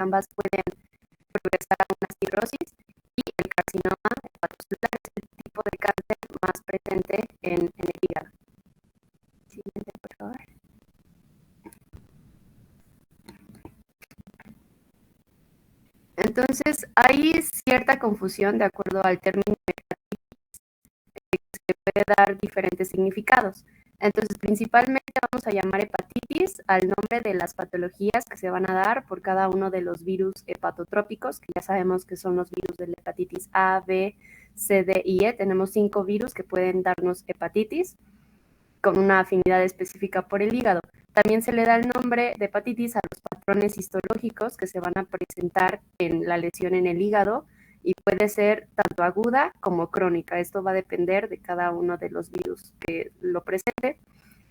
ambas pueden progresar a una cirrosis, y el carcinoma hepatocelular es el tipo de cáncer más presente en el hígado. Siguiente, por favor. Entonces, hay cierta confusión de acuerdo al término hepatitis, que se puede dar diferentes significados. Entonces, principalmente vamos a llamar hepatitis al nombre de las patologías que se van a dar por cada uno de los virus hepatotrópicos, que ya sabemos que son los virus de la hepatitis A, B, C, D y E. Tenemos 5 virus que pueden darnos hepatitis con una afinidad específica por el hígado. También se le da el nombre de hepatitis a los patrones histológicos que se van a presentar en la lesión en el hígado, y puede ser tanto aguda como crónica. Esto va a depender de cada uno de los virus que lo presente.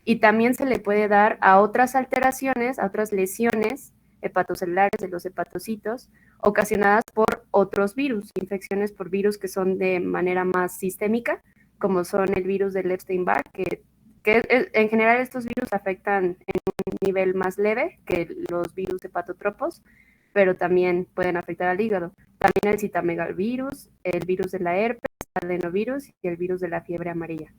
Y también se le puede dar a otras alteraciones, a otras lesiones hepatocelulares de los hepatocitos, ocasionadas por otros virus, infecciones por virus que son de manera más sistémica, como son el virus del Epstein-Barr, que en general estos virus afectan en un nivel más leve que los virus hepatotropos, pero también pueden afectar al hígado. También el citomegalovirus, el virus de la herpes, el adenovirus y el virus de la fiebre amarilla.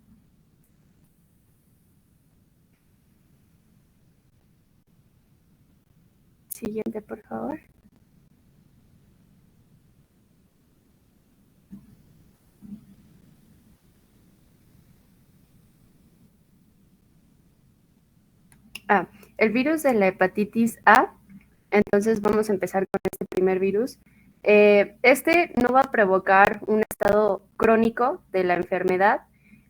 Siguiente, por favor. El virus de la hepatitis A. Entonces vamos a empezar con este primer virus. Este no va a provocar un estado crónico de la enfermedad,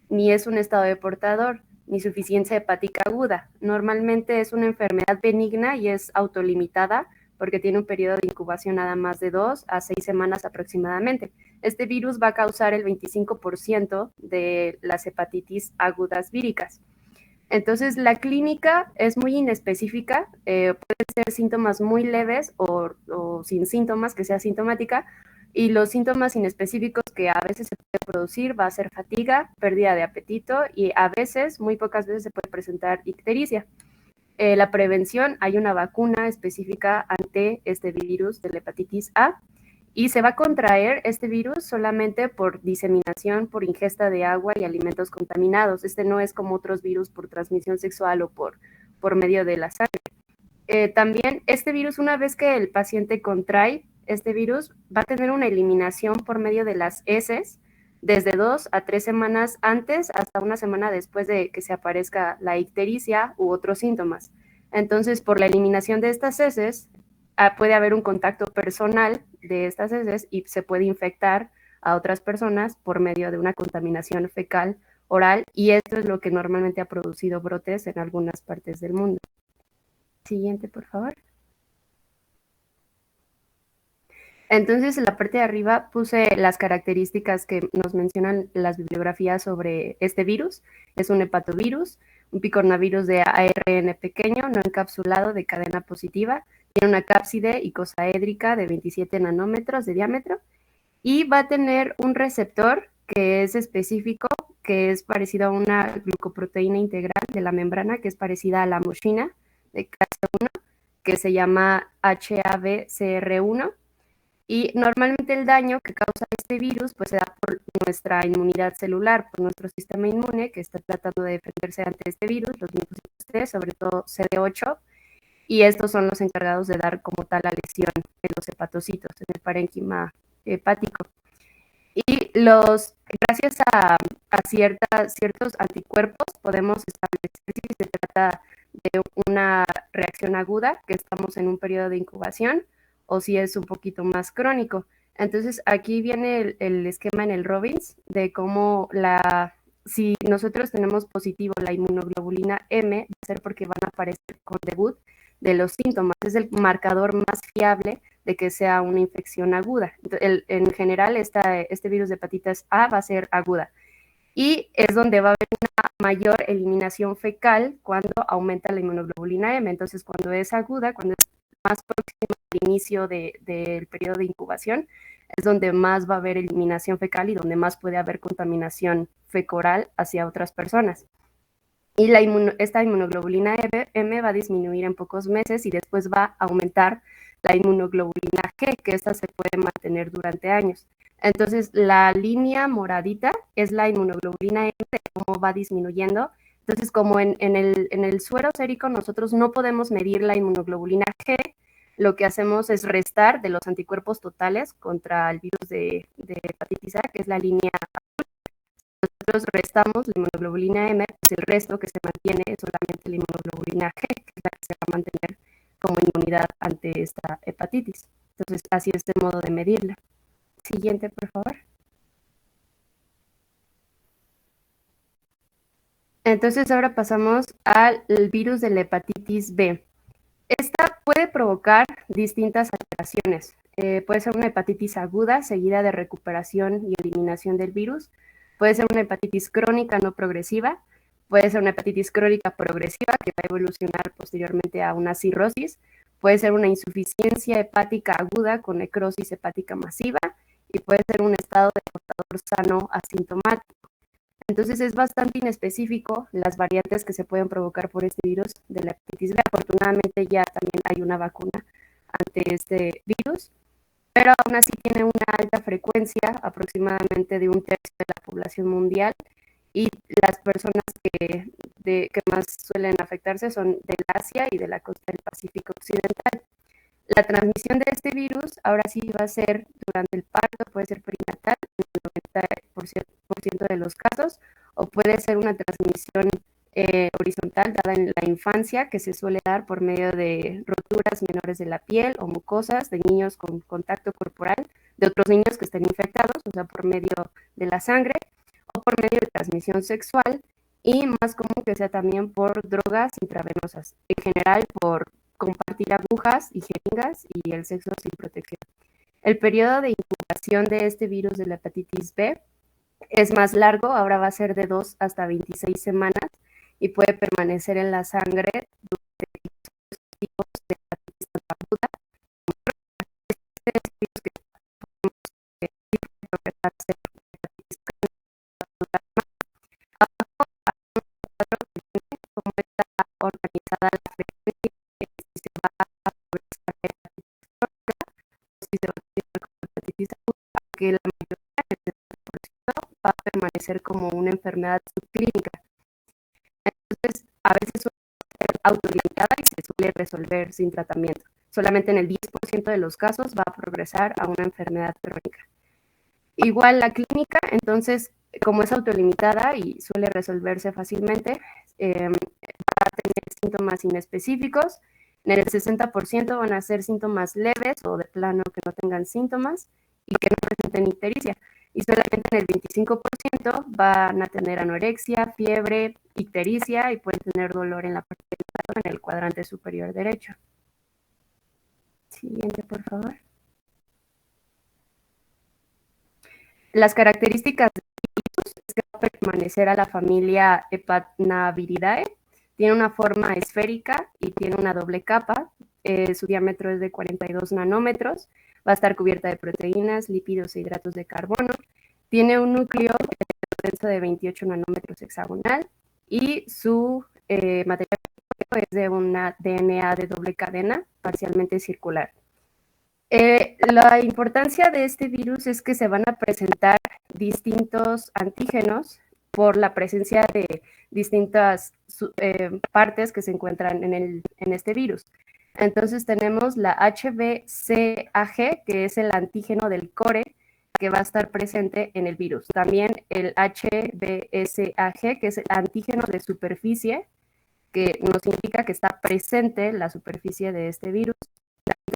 ni es un estado de portador, ni suficiencia hepática aguda. Normalmente es una enfermedad benigna y es autolimitada porque tiene un periodo de incubación nada más de 2 a 6 semanas aproximadamente. Este virus va a causar el 25% de las hepatitis agudas víricas. Entonces, la clínica es muy inespecífica, pueden ser síntomas muy leves o sin síntomas, que sea sintomática, y los síntomas inespecíficos que a veces se puede producir va a ser fatiga, pérdida de apetito, y a veces, muy pocas veces, se puede presentar ictericia. La prevención, hay una vacuna específica ante este virus de la hepatitis A, y se va a contraer este virus solamente por diseminación, por ingesta de agua y alimentos contaminados. Este no es como otros virus por transmisión sexual o por medio de la sangre. También este virus, una vez que el paciente contrae este virus, va a tener una eliminación por medio de las heces desde 2 a 3 semanas antes hasta una semana después de que se aparezca la ictericia u otros síntomas. Entonces, por la eliminación de estas heces, puede haber un contacto personal de estas heces y se puede infectar a otras personas por medio de una contaminación fecal oral, y esto es lo que normalmente ha producido brotes en algunas partes del mundo. Siguiente, por favor. Entonces, en la parte de arriba puse las características que nos mencionan las bibliografías sobre este virus. Es un hepatovirus, un picornavirus de ARN pequeño, no encapsulado, de cadena positiva. Tiene una cápside icosaédrica de 27 nanómetros de diámetro y va a tener un receptor que es específico, que es parecido a una glucoproteína integral de la membrana, que es parecida a la mucina de Cas1, que se llama HABCR1. Y normalmente el daño que causa este virus pues se da por nuestra inmunidad celular, por nuestro sistema inmune que está tratando de defenderse ante este virus, los linfocitos T, sobre todo CD8, y estos son los encargados de dar como tal la lesión en los hepatocitos, en el parénquima hepático. Y gracias a ciertos anticuerpos podemos establecer si se trata de una reacción aguda, que estamos en un periodo de incubación, o si es un poquito más crónico. Entonces, aquí viene el esquema en el Robbins de cómo si nosotros tenemos positivo la inmunoglobulina M, va a ser porque van a aparecer con debut de los síntomas. Es el marcador más fiable de que sea una infección aguda. En general, este virus de hepatitis A va a ser aguda. Y es donde va a haber una mayor eliminación fecal cuando aumenta la inmunoglobulina M. Entonces, cuando es aguda, cuando es más próxima al inicio del periodo de incubación, es donde más va a haber eliminación fecal y donde más puede haber contaminación fecoral hacia otras personas. Y esta inmunoglobulina M va a disminuir en pocos meses y después va a aumentar la inmunoglobulina G, que esta se puede mantener durante años. Entonces, la línea moradita es la inmunoglobulina M, de cómo va disminuyendo. Entonces, como en el suero sérico nosotros no podemos medir la inmunoglobulina G, lo que hacemos es restar de los anticuerpos totales contra el virus de hepatitis A, que es la línea. Nosotros restamos la inmunoglobulina M, pues el resto que se mantiene es solamente la inmunoglobulina G, que es la que se va a mantener como inmunidad ante esta hepatitis. Entonces, así es el modo de medirla. Siguiente, por favor. Entonces, ahora pasamos al virus de la hepatitis B. Esta puede provocar distintas alteraciones. Puede ser una hepatitis aguda seguida de recuperación y eliminación del virus. Puede ser una hepatitis crónica no progresiva. Puede ser una hepatitis crónica progresiva que va a evolucionar posteriormente a una cirrosis. Puede ser una insuficiencia hepática aguda con necrosis hepática masiva. Y puede ser un estado de portador sano asintomático. Entonces es bastante inespecífico las variantes que se pueden provocar por este virus de la hepatitis B. Afortunadamente ya también hay una vacuna ante este virus, pero aún así tiene una alta frecuencia, aproximadamente de 1/3 de la población mundial, y las personas que más suelen afectarse son del Asia y de la costa del Pacífico Occidental. La transmisión de este virus ahora sí va a ser durante el parto, puede ser perinatal en el 90% de los casos, o puede ser una transmisión horizontal dada en la infancia, que se suele dar por medio de roturas menores de la piel o mucosas de niños con contacto corporal de otros niños que estén infectados, o sea, por medio de la sangre, o por medio de transmisión sexual, y más común que sea también por drogas intravenosas, en general por compartir agujas y jeringas y el sexo sin protección. El periodo de incubación de este virus de la hepatitis B es más largo, ahora va a ser de 2 hasta 26 semanas y puede permanecer en la sangre durante los tipos de hepatitis aguda. Este virus que podemos progresar ser hepatitis cómo está organizada la frecuencia, si se va a progresar la hepatitis crónica o si se va a continuar con la hepatitis aguda, que la mayoría del 70% va a permanecer como una enfermedad subclínica. Entonces, a veces suele ser autolimitada y se suele resolver sin tratamiento. Solamente en el 10% de los casos va a progresar a una enfermedad crónica. Igual la clínica, entonces, como es autolimitada y suele resolverse fácilmente, va a tener síntomas inespecíficos. En el 60% van a ser síntomas leves o de plano que no tengan síntomas y que no presenten ictericia. Y solamente en el 25% van a tener anorexia, fiebre, ictericia y pueden tener dolor en la parte del lado, en el cuadrante superior derecho. Siguiente, por favor. Las características del virus es que va a permanecer a la familia Hepatnaviridae. Tiene una forma esférica y tiene una doble capa. Su diámetro es de 42 nanómetros. Va a estar cubierta de proteínas, lípidos e hidratos de carbono. Tiene un núcleo denso de 28 nanómetros hexagonal y su material es de una DNA de doble cadena parcialmente circular. La importancia de este virus es que se van a presentar distintos antígenos por la presencia de distintas partes que se encuentran en este virus. Entonces tenemos la HBsAg, que es el antígeno del core, que va a estar presente en el virus. También el HBsAg, que es el antígeno de superficie, que nos indica que está presente en la superficie de este virus.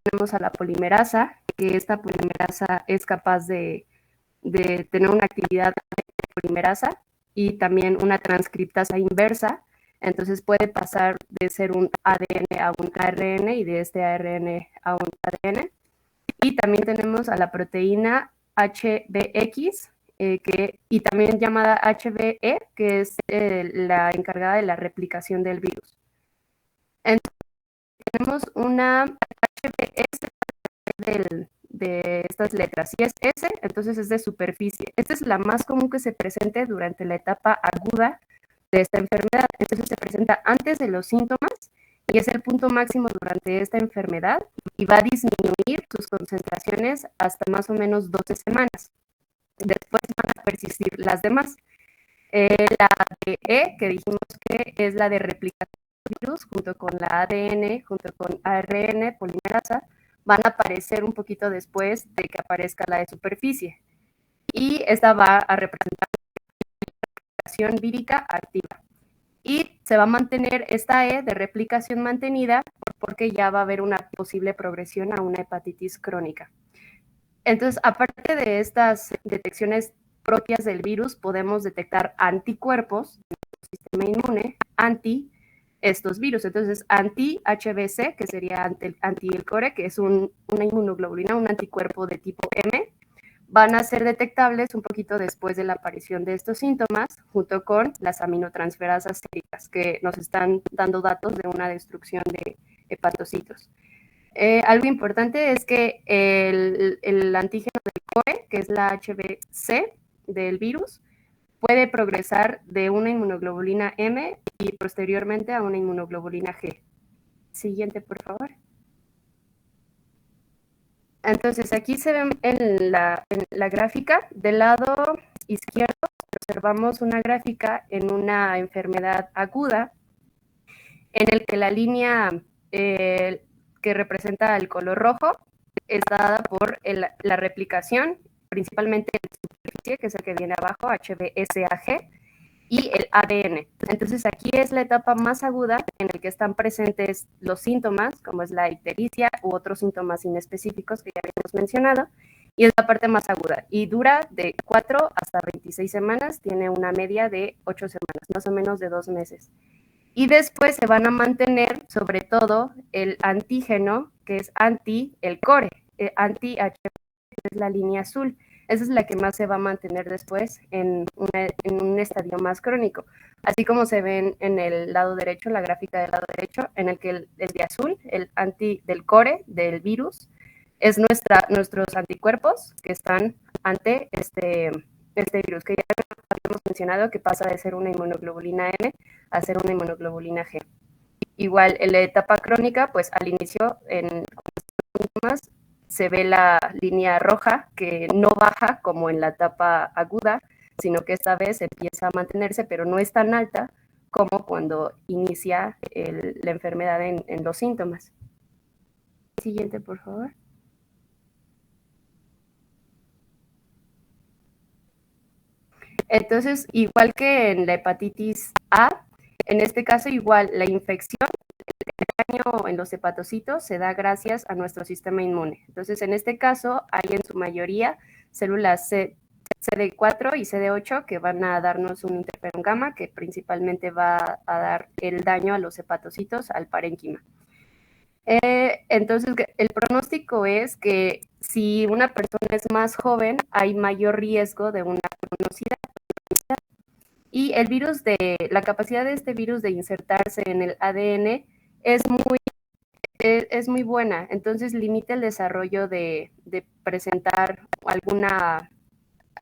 Tenemos a la polimerasa, que esta polimerasa es capaz de tener una actividad de polimerasa y también una transcriptasa inversa. Entonces puede pasar de ser un ADN a un ARN y de este ARN a un ADN. Y también tenemos a la proteína HBX, y también llamada HBE, que es la encargada de la replicación del virus. Entonces, tenemos una HBS de estas letras. Si es S, entonces es de superficie. Esta es la más común que se presente durante la etapa aguda de esta enfermedad. Entonces se presenta antes de los síntomas y es el punto máximo durante esta enfermedad y va a disminuir sus concentraciones hasta más o menos 12 semanas. Después van a persistir las demás. La de E, que dijimos que es la de replicación del virus, junto con la ADN, junto con ARN, polimerasa, van a aparecer un poquito después de que aparezca la de superficie. Y esta va a representar la replicación vírica activa. Y se va a mantener esta E de replicación mantenida porque ya va a haber una posible progresión a una hepatitis crónica. Entonces, aparte de estas detecciones propias del virus, podemos detectar anticuerpos en el sistema inmune anti estos virus. Entonces, anti-HBC, que sería anti el core, que es una inmunoglobulina, un anticuerpo de tipo M, van a ser detectables un poquito después de la aparición de estos síntomas, junto con las aminotransferasas séricas, que nos están dando datos de una destrucción de hepatocitos. Algo importante es que el antígeno del core, que es la HBC del virus, puede progresar de una inmunoglobulina M y posteriormente a una inmunoglobulina G. Siguiente, por favor. Entonces, aquí se ven en la gráfica, del lado izquierdo observamos una gráfica en una enfermedad aguda en el que la línea que representa el color rojo está dada por la replicación, principalmente en superficie, que es el que viene abajo, HBsAg, y el ADN. Entonces aquí es la etapa más aguda en la que están presentes los síntomas, como es la ictericia u otros síntomas inespecíficos que ya habíamos mencionado, y es la parte más aguda, y dura de 4 hasta 26 semanas, tiene una media de 8 semanas, más o menos de 2 meses. Y después se van a mantener, sobre todo, el antígeno, que es anti el core, anti-HBC, es la línea azul. Esa es la que más se va a mantener después en un estadio más crónico. Así como se ven en el lado derecho, la gráfica del lado derecho, en el que el de azul, el anti del core, del virus, es nuestros anticuerpos que están ante este virus, que ya habíamos mencionado que pasa de ser una inmunoglobulina M a ser una inmunoglobulina G. Igual, en la etapa crónica, pues al inicio, en síntomas, se ve la línea roja que no baja como en la etapa aguda, sino que esta vez empieza a mantenerse, pero no es tan alta como cuando inicia la enfermedad en los síntomas. Siguiente, por favor. Entonces, igual que en la hepatitis A, en este caso igual la infección, el daño en los hepatocitos se da gracias a nuestro sistema inmune. Entonces, en este caso hay en su mayoría células CD4 y CD8 que van a darnos un interferón gamma que principalmente va a dar el daño a los hepatocitos, al parénquima. Entonces, el pronóstico es que si una persona es más joven, hay mayor riesgo de una cronocidad. Y el virus la capacidad de este virus de insertarse en el ADN es muy buena, entonces limita el desarrollo de presentar alguna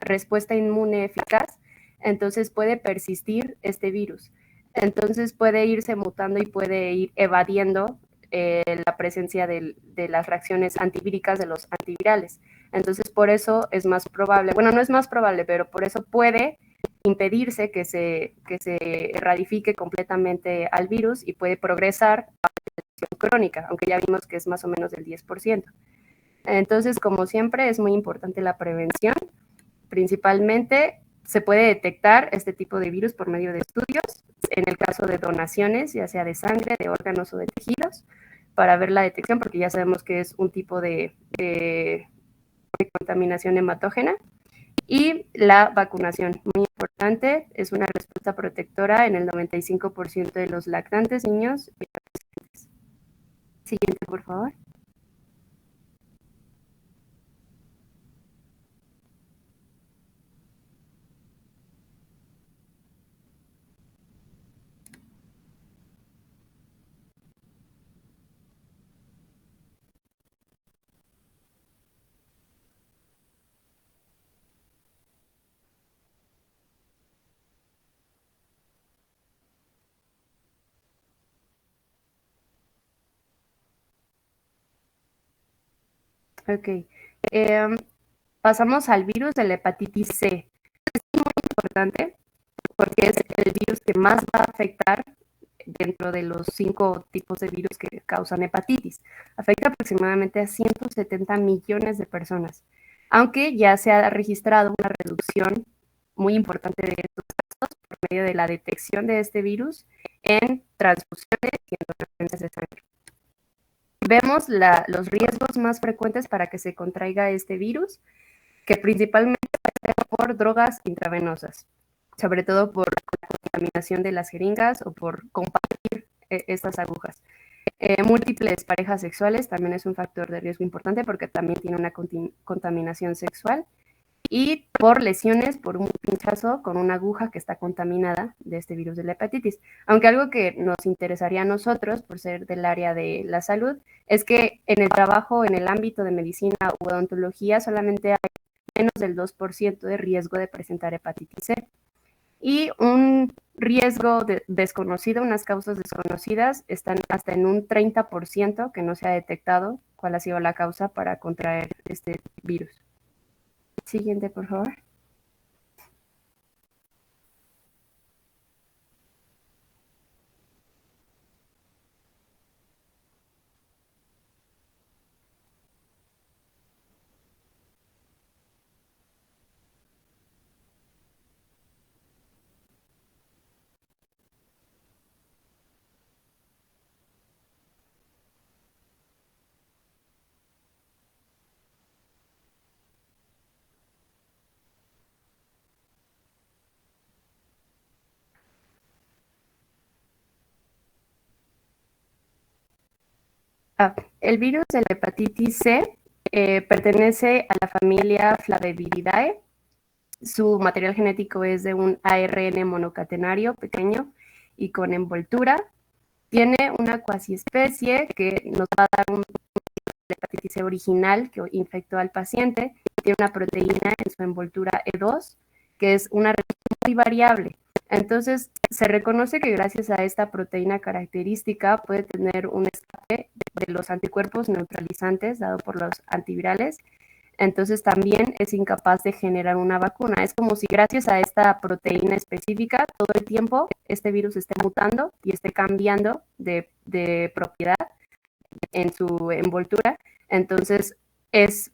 respuesta inmune eficaz, entonces puede persistir este virus. Entonces puede irse mutando y puede ir evadiendo la presencia de las reacciones antivíricas de los antivirales. Entonces por eso es más probable, bueno, no es más probable, pero por eso puede impedirse que se erradique completamente al virus y puede progresar a la infección crónica, aunque ya vimos que es más o menos del 10%. Entonces, como siempre, es muy importante la prevención. Principalmente se puede detectar este tipo de virus por medio de estudios, en el caso de donaciones, ya sea de sangre, de órganos o de tejidos, para ver la detección, porque ya sabemos que es un tipo de contaminación hematógena. Y la vacunación, muy importante, es una respuesta protectora en el 95% de los lactantes, niños y adolescentes. Siguiente, por favor. Ok. Em, Pasamos al virus de la hepatitis C. Importante porque es el virus que más va a afectar dentro de los 5 tipos de virus que causan hepatitis. Afecta aproximadamente a 170 millones de personas, aunque ya se ha registrado una reducción muy importante de estos casos por medio de la detección de este virus en transfusiones y en donaciones de sangre. Vemos los riesgos más frecuentes para que se contraiga este virus, que principalmente va a ser por drogas intravenosas, sobre todo por la contaminación de las jeringas o por compartir estas agujas. Múltiples parejas sexuales también es un factor de riesgo importante porque también tiene una contaminación sexual. Y por lesiones, por un pinchazo con una aguja que está contaminada de este virus de la hepatitis. Aunque algo que nos interesaría a nosotros, por ser del área de la salud, es que en el trabajo, en el ámbito de medicina u odontología, solamente hay menos del 2% de riesgo de presentar hepatitis C. Y un riesgo desconocido, unas causas desconocidas, están hasta en un 30% que no se ha detectado cuál ha sido la causa para contraer este virus. Siguiente, por favor. El virus de la hepatitis C pertenece a la familia Flaviviridae. Su material genético es de un ARN monocatenario pequeño y con envoltura. Tiene una cuasiespecie que nos va a dar un hepatitis C original que infectó al paciente. Tiene una proteína en su envoltura E2, que es una región muy variable. Entonces, se reconoce que gracias a esta proteína característica puede tener un escape de los anticuerpos neutralizantes dado por los antivirales. Entonces, también es incapaz de generar una vacuna. Es como si gracias a esta proteína específica todo el tiempo este virus esté mutando y esté cambiando de propiedad en su envoltura. Entonces, es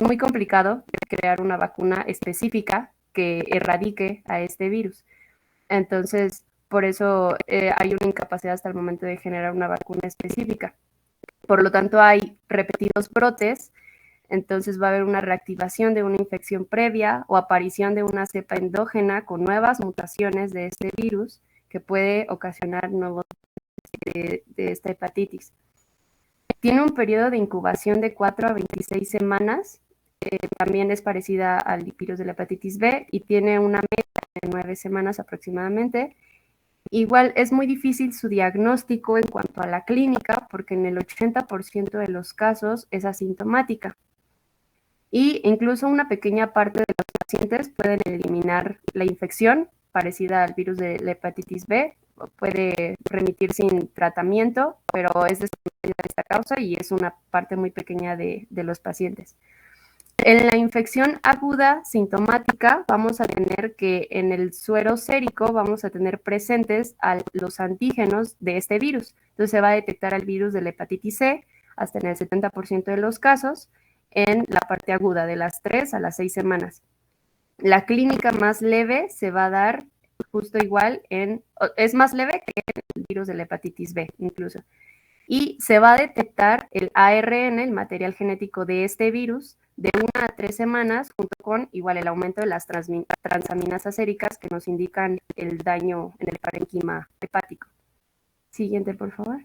muy complicado crear una vacuna específica que erradique a este virus. Entonces, por eso hay una incapacidad hasta el momento de generar una vacuna específica. Por lo tanto, hay repetidos brotes, entonces va a haber una reactivación de una infección previa o aparición de una cepa endógena con nuevas mutaciones de este virus que puede ocasionar nuevos de esta hepatitis. Tiene un periodo de incubación de 4 a 26 semanas. También es parecida al virus de la hepatitis B y tiene una media de 9 semanas aproximadamente. Igual es muy difícil su diagnóstico en cuanto a la clínica porque en el 80% de los casos es asintomática. Y incluso una pequeña parte de los pacientes pueden eliminar la infección parecida al virus de la hepatitis B, puede remitir sin tratamiento, pero es desconocida esta causa y es una parte muy pequeña de los pacientes. En la infección aguda sintomática vamos a tener que en el suero sérico vamos a tener presentes a los antígenos de este virus. Entonces se va a detectar el virus de la hepatitis C hasta en el 70% de los casos en la parte aguda de las 3 a las 6 semanas. La clínica más leve se va a dar justo igual es más leve que el virus de la hepatitis B incluso. Y se va a detectar el ARN, el material genético de este virus, de 1 a 3 semanas, junto con igual el aumento de las transaminasas séricas que nos indican el daño en el parénquima hepático. Siguiente, por favor.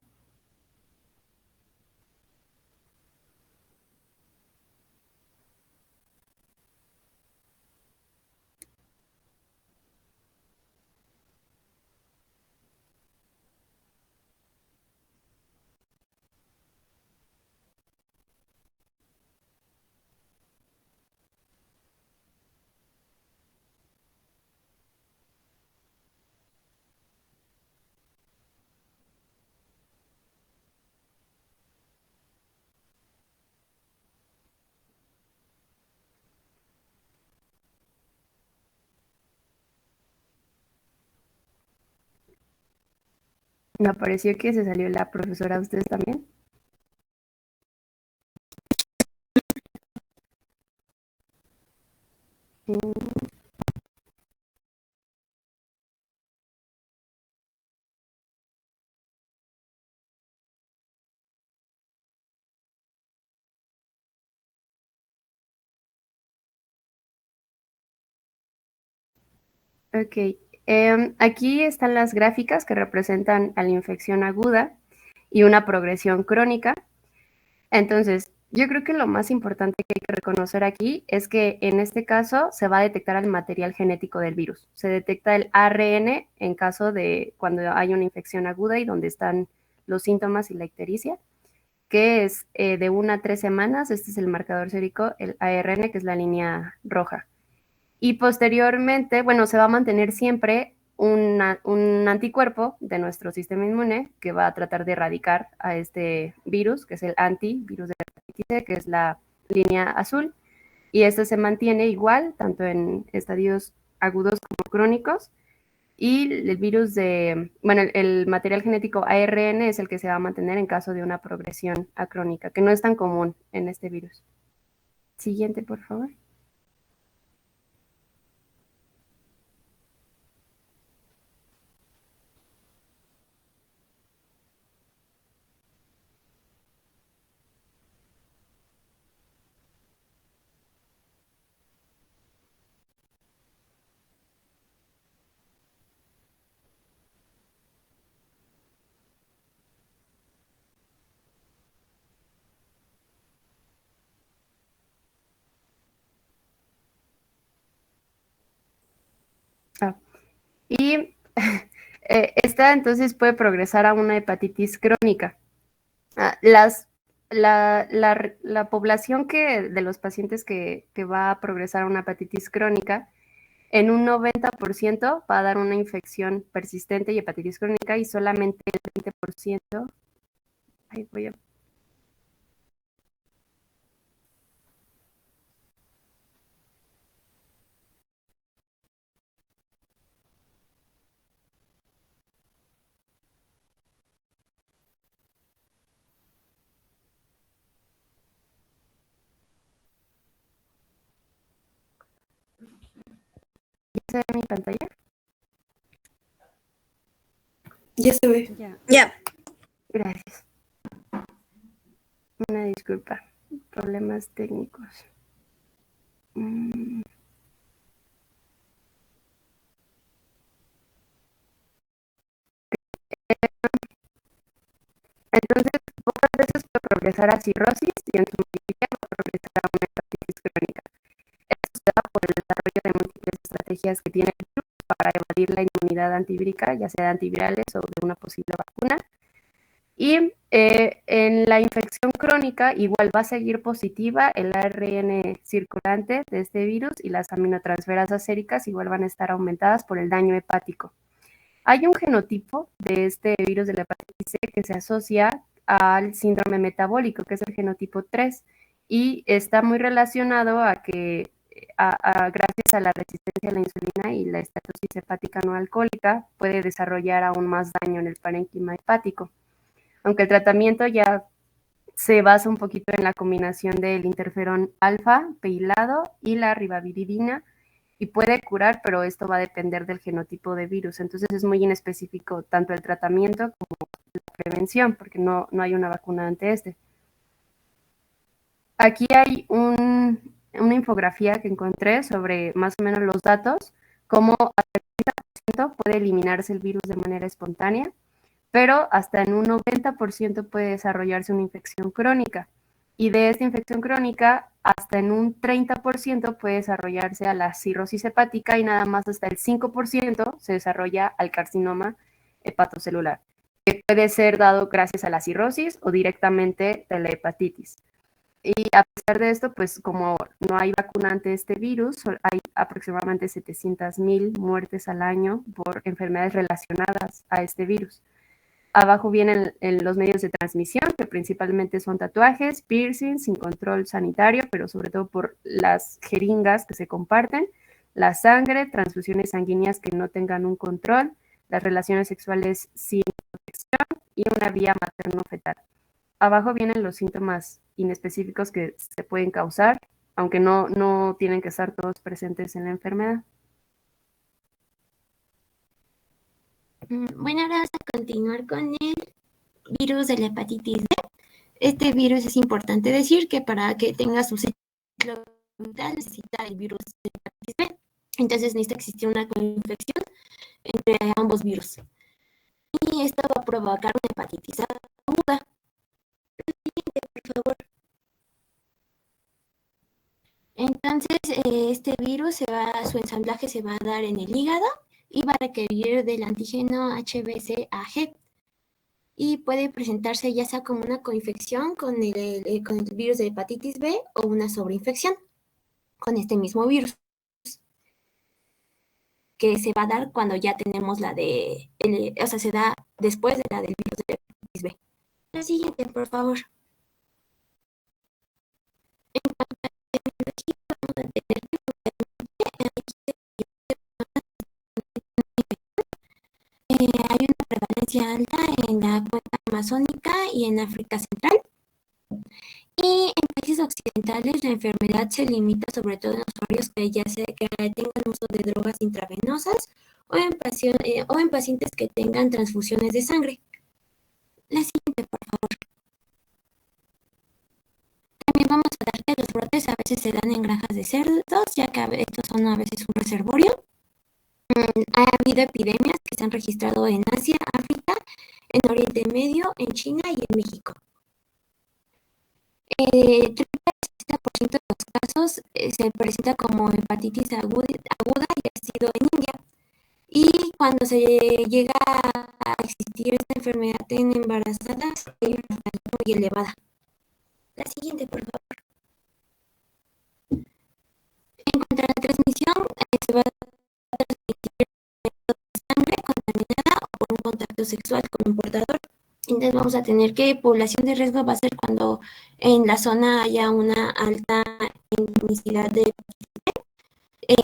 Me pareció que se salió la profesora. ¿Ustedes también? Ok. Aquí están las gráficas que representan a la infección aguda y una progresión crónica. Entonces, yo creo que lo más importante que hay que reconocer aquí es que en este caso se va a detectar el material genético del virus. Se detecta el ARN en caso de cuando hay una infección aguda y donde están los síntomas y la ictericia, que es de 1 a 3 semanas. Este es el marcador sérico, el ARN, que es la línea roja. Y posteriormente, bueno, se va a mantener siempre un anticuerpo de nuestro sistema inmune que va a tratar de erradicar a este virus, que es el antivirus de la hepatitis C, que es la línea azul. Y este se mantiene igual, tanto en estadios agudos como crónicos. Y el virus de, bueno, el material genético ARN es el que se va a mantener en caso de una progresión acrónica, que no es tan común en este virus. Siguiente, por favor. Ah, y esta entonces puede progresar a una hepatitis crónica. Ah, la población de los pacientes que va a progresar a una hepatitis crónica, en un 90% va a dar una infección persistente y hepatitis crónica, y solamente el 20%, ay, voy a, ¿ya se ve mi pantalla? Ya se ve. Ya, Ya. gracias. Una disculpa, problemas técnicos. Mm. Entonces, pocas veces puede progresar a cirrosis y en su mayoría va a progresar a una hepatitis crónica. Esto se da por el desarrollo de múltiples estrategias que tiene el virus para evadir la inmunidad antivírica, ya sea de antivirales o de una posible vacuna. Y en la infección crónica igual va a seguir positiva el ARN circulante de este virus, y las aminotransferasas séricas igual van a estar aumentadas por el daño hepático. Hay un genotipo de este virus de la hepatitis C que se asocia al síndrome metabólico, que es el genotipo 3, y está muy relacionado a que gracias a la resistencia a la insulina y la estatosis hepática no alcohólica puede desarrollar aún más daño en el parénquima hepático. Aunque el tratamiento ya se basa un poquito en la combinación del interferón alfa, peilado, y la ribaviridina, y puede curar, pero esto va a depender del genotipo de virus. Entonces es muy inespecífico tanto el tratamiento como la prevención, porque no hay una vacuna ante este. Aquí hay una infografía que encontré sobre más o menos los datos, cómo hasta el 30% puede eliminarse el virus de manera espontánea, pero hasta en un 90% puede desarrollarse una infección crónica. Y de esta infección crónica, hasta en un 30% puede desarrollarse a la cirrosis hepática, y nada más hasta el 5% se desarrolla al carcinoma hepatocelular, que puede ser dado gracias a la cirrosis o directamente de la hepatitis. Y a pesar de esto, pues como no hay vacuna ante este virus, hay aproximadamente 700,000 muertes al año por enfermedades relacionadas a este virus. Abajo vienen los medios de transmisión, que principalmente son tatuajes, piercings sin control sanitario, pero sobre todo por las jeringas que se comparten, la sangre, transfusiones sanguíneas que no tengan un control, las relaciones sexuales sin infección y una vía materno-fetal. Abajo vienen los síntomas inespecíficos que se pueden causar, aunque no tienen que estar todos presentes en la enfermedad. Bueno, ahora vamos a continuar con el virus de la hepatitis B. Este virus es importante decir que para que tenga su ciclo vital necesita el virus de hepatitis B. Entonces necesita existir una coinfección entre ambos virus. Y esto va a provocar una hepatitis aguda. Por favor. Entonces, este virus su ensamblaje se va a dar en el hígado y va a requerir del antígeno HBsAg. Y puede presentarse ya sea como una coinfección con el virus de hepatitis B o una sobreinfección con este mismo virus, que se va a dar cuando ya tenemos o sea, se da después de la del virus de hepatitis B. La siguiente, por favor. En cuanto a la epidemiología, vamos a tener hay una prevalencia alta en la cuenca amazónica y en África Central. Y en países occidentales la enfermedad se limita sobre todo en usuarios que ya sea que tengan uso de drogas intravenosas o en pacientes que tengan transfusiones de sangre. La siguiente, por favor. También vamos a dar que los brotes a veces se dan en granjas de cerdos, ya que estos son a veces un reservorio. Ha habido epidemias que se han registrado en Asia, África, en Oriente Medio, en China y en México. 30% de los casos se presenta como hepatitis aguda y ha sido en India. Y cuando se llega a existir esta enfermedad en embarazadas, hay una mortalidad muy elevada. La siguiente, por favor. En cuanto a la transmisión, se va a transmitir por sangre contaminada o por un contacto sexual con un portador. Entonces vamos a tener que población de riesgo va a ser cuando en la zona haya una alta endemicidad de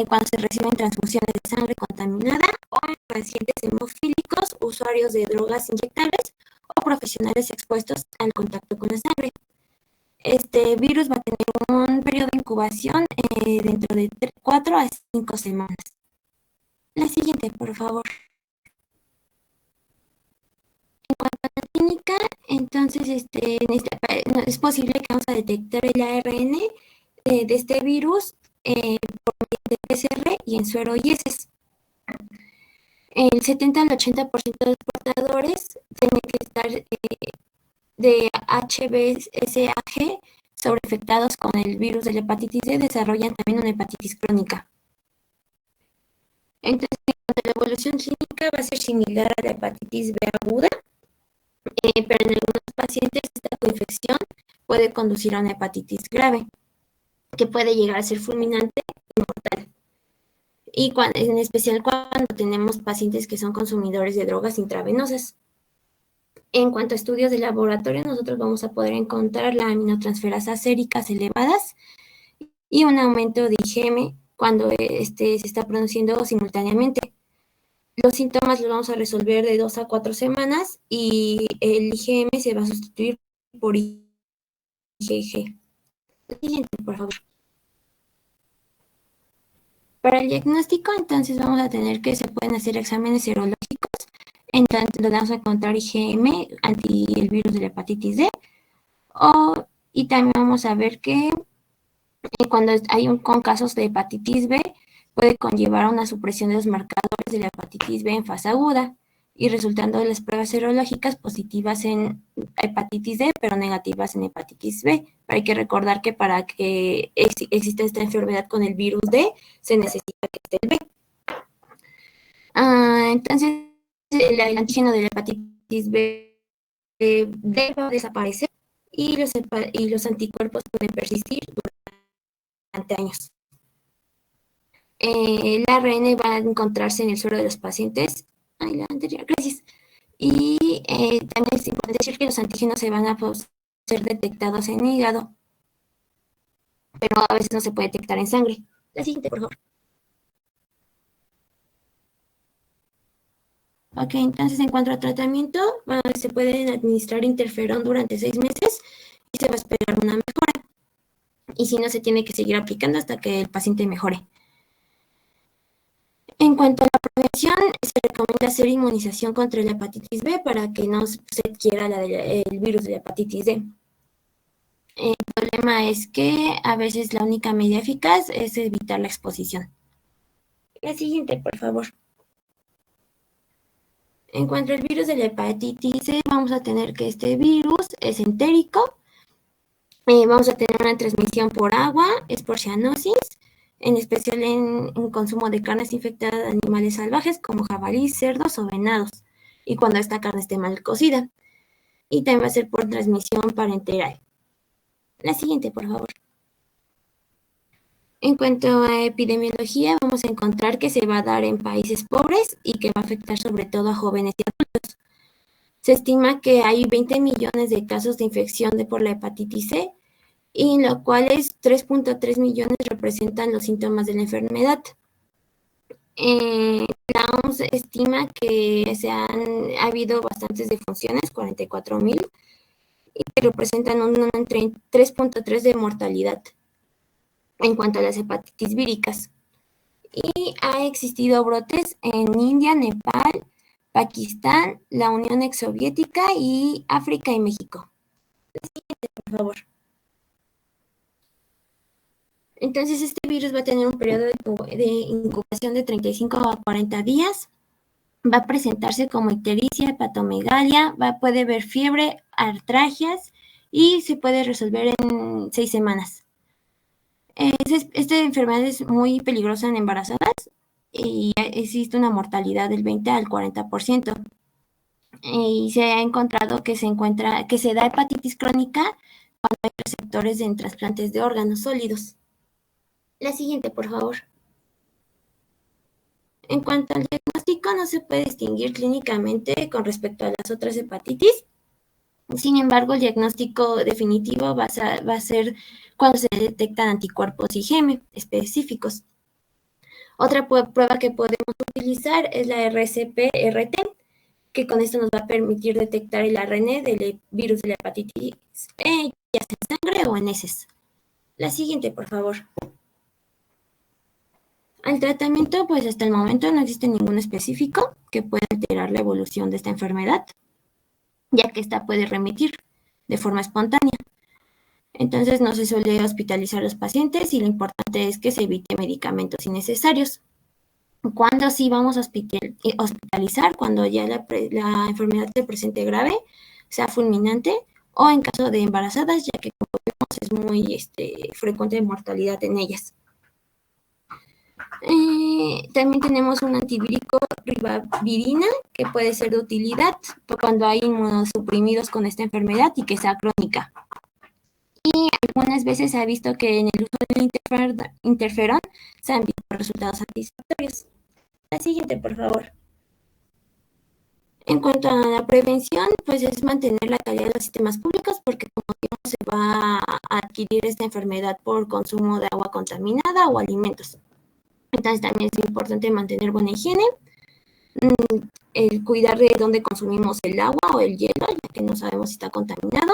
cuando se reciben transfusiones de sangre contaminada o en pacientes hemofílicos, usuarios de drogas inyectables o profesionales expuestos al contacto con la sangre. Este virus va a tener un periodo de incubación dentro de 4 a 5 semanas. La siguiente, por favor. En cuanto a la clínica, entonces es posible que vamos a detectar el ARN de este virus por medio de PCR y en suero y heces. El 70 al 80% de los portadores tienen que estar de HBsAg sobreinfectados con el virus de la hepatitis C, desarrollan también una hepatitis crónica. Entonces, la evolución clínica va a ser similar a la hepatitis B aguda, pero en algunos pacientes esta coinfección puede conducir a una hepatitis grave, que puede llegar a ser fulminante y mortal. Y en especial cuando tenemos pacientes que son consumidores de drogas intravenosas. En cuanto a estudios de laboratorio, nosotros vamos a poder encontrar las aminotransferasas séricas elevadas y un aumento de IgM cuando se está produciendo simultáneamente. Los síntomas los vamos a resolver de 2 a 4 semanas y el IgM se va a sustituir por IgG. Siguiente, por favor. Para el diagnóstico, entonces vamos a tener que se pueden hacer exámenes serológicos. Entonces, le vamos a encontrar IgM anti el virus de la hepatitis D. Y también vamos a ver que cuando hay con casos de hepatitis B, puede conllevar a una supresión de los marcadores de la hepatitis B en fase aguda y resultando de las pruebas serológicas positivas en hepatitis D, pero negativas en hepatitis B. Hay que recordar que para que exista esta enfermedad con el virus D, se necesita que esté el B. Entonces, el antígeno de la hepatitis B va a desaparecer y los anticuerpos pueden persistir durante años. El ARN va a encontrarse en el suero de los pacientes. La anterior, gracias. Y también es importante decir que los antígenos se van a ser detectados en hígado, pero a veces no se puede detectar en sangre. La siguiente, por favor. Ok, entonces en cuanto a tratamiento, se pueden administrar interferón durante 6 meses y se va a esperar una mejora. Y si no, se tiene que seguir aplicando hasta que el paciente mejore. En cuanto a la prevención, se recomienda hacer inmunización contra la hepatitis B para que no se adquiera el virus de la hepatitis D. El problema es que a veces la única medida eficaz es evitar la exposición. La siguiente, por favor. En cuanto al virus de la hepatitis C, vamos a tener que este virus es entérico. Vamos a tener una transmisión por agua, es por cianosis, en especial en consumo de carnes infectadas de animales salvajes como jabalíes, cerdos o venados, y cuando esta carne esté mal cocida. Y también va a ser por transmisión parenteral. La siguiente, por favor. En cuanto a epidemiología, vamos a encontrar que se va a dar en países pobres y que va a afectar sobre todo a jóvenes y adultos. Se estima que hay 20 millones de casos de infección por la hepatitis C, y en lo cual 3.3 millones representan los síntomas de la enfermedad. La OMS estima que ha habido bastantes defunciones, 44,000, y que representan un 3.3 de mortalidad en cuanto a las hepatitis víricas. Y ha existido brotes en India, Nepal, Pakistán, la Unión Exsoviética y África y México. Siguiente, por favor. Entonces, este virus va a tener un periodo de incubación de 35 a 40 días. Va a presentarse como ictericia, hepatomegalia, puede haber fiebre, artralgias y se puede resolver en 6 semanas. Esta enfermedad es muy peligrosa en embarazadas y existe una mortalidad del 20 al 40%. Y se ha encontrado que se da hepatitis crónica cuando hay receptores en trasplantes de órganos sólidos. La siguiente, por favor. En cuanto al diagnóstico, no se puede distinguir clínicamente con respecto a las otras hepatitis. Sin embargo, el diagnóstico definitivo va a ser cuando se detectan anticuerpos IgM específicos. Otra prueba que podemos utilizar es la RCP-RT, que con esto nos va a permitir detectar el ARN del virus de la hepatitis E, ya sea en sangre o en heces. La siguiente, por favor. Al tratamiento, pues hasta el momento no existe ningún específico que pueda alterar la evolución de esta enfermedad, ya que esta puede remitir de forma espontánea. Entonces no se suele hospitalizar a los pacientes y lo importante es que se evite medicamentos innecesarios. Cuando sí vamos a hospitalizar, cuando ya la enfermedad se presente grave, sea fulminante, o en caso de embarazadas, ya que como vemos es muy frecuente mortalidad en ellas. También tenemos un antivírico, ribavirina, que puede ser de utilidad cuando hay inmunosuprimidos con esta enfermedad y que sea crónica. Y algunas veces se ha visto que en el uso del interferón se han visto resultados satisfactorios. La siguiente, por favor. En cuanto a la prevención, pues es mantener la calidad de los sistemas públicos, porque como vimos se va a adquirir esta enfermedad por consumo de agua contaminada o alimentos. Entonces también es importante mantener buena higiene, el cuidar de dónde consumimos el agua o el hielo, ya que no sabemos si está contaminado.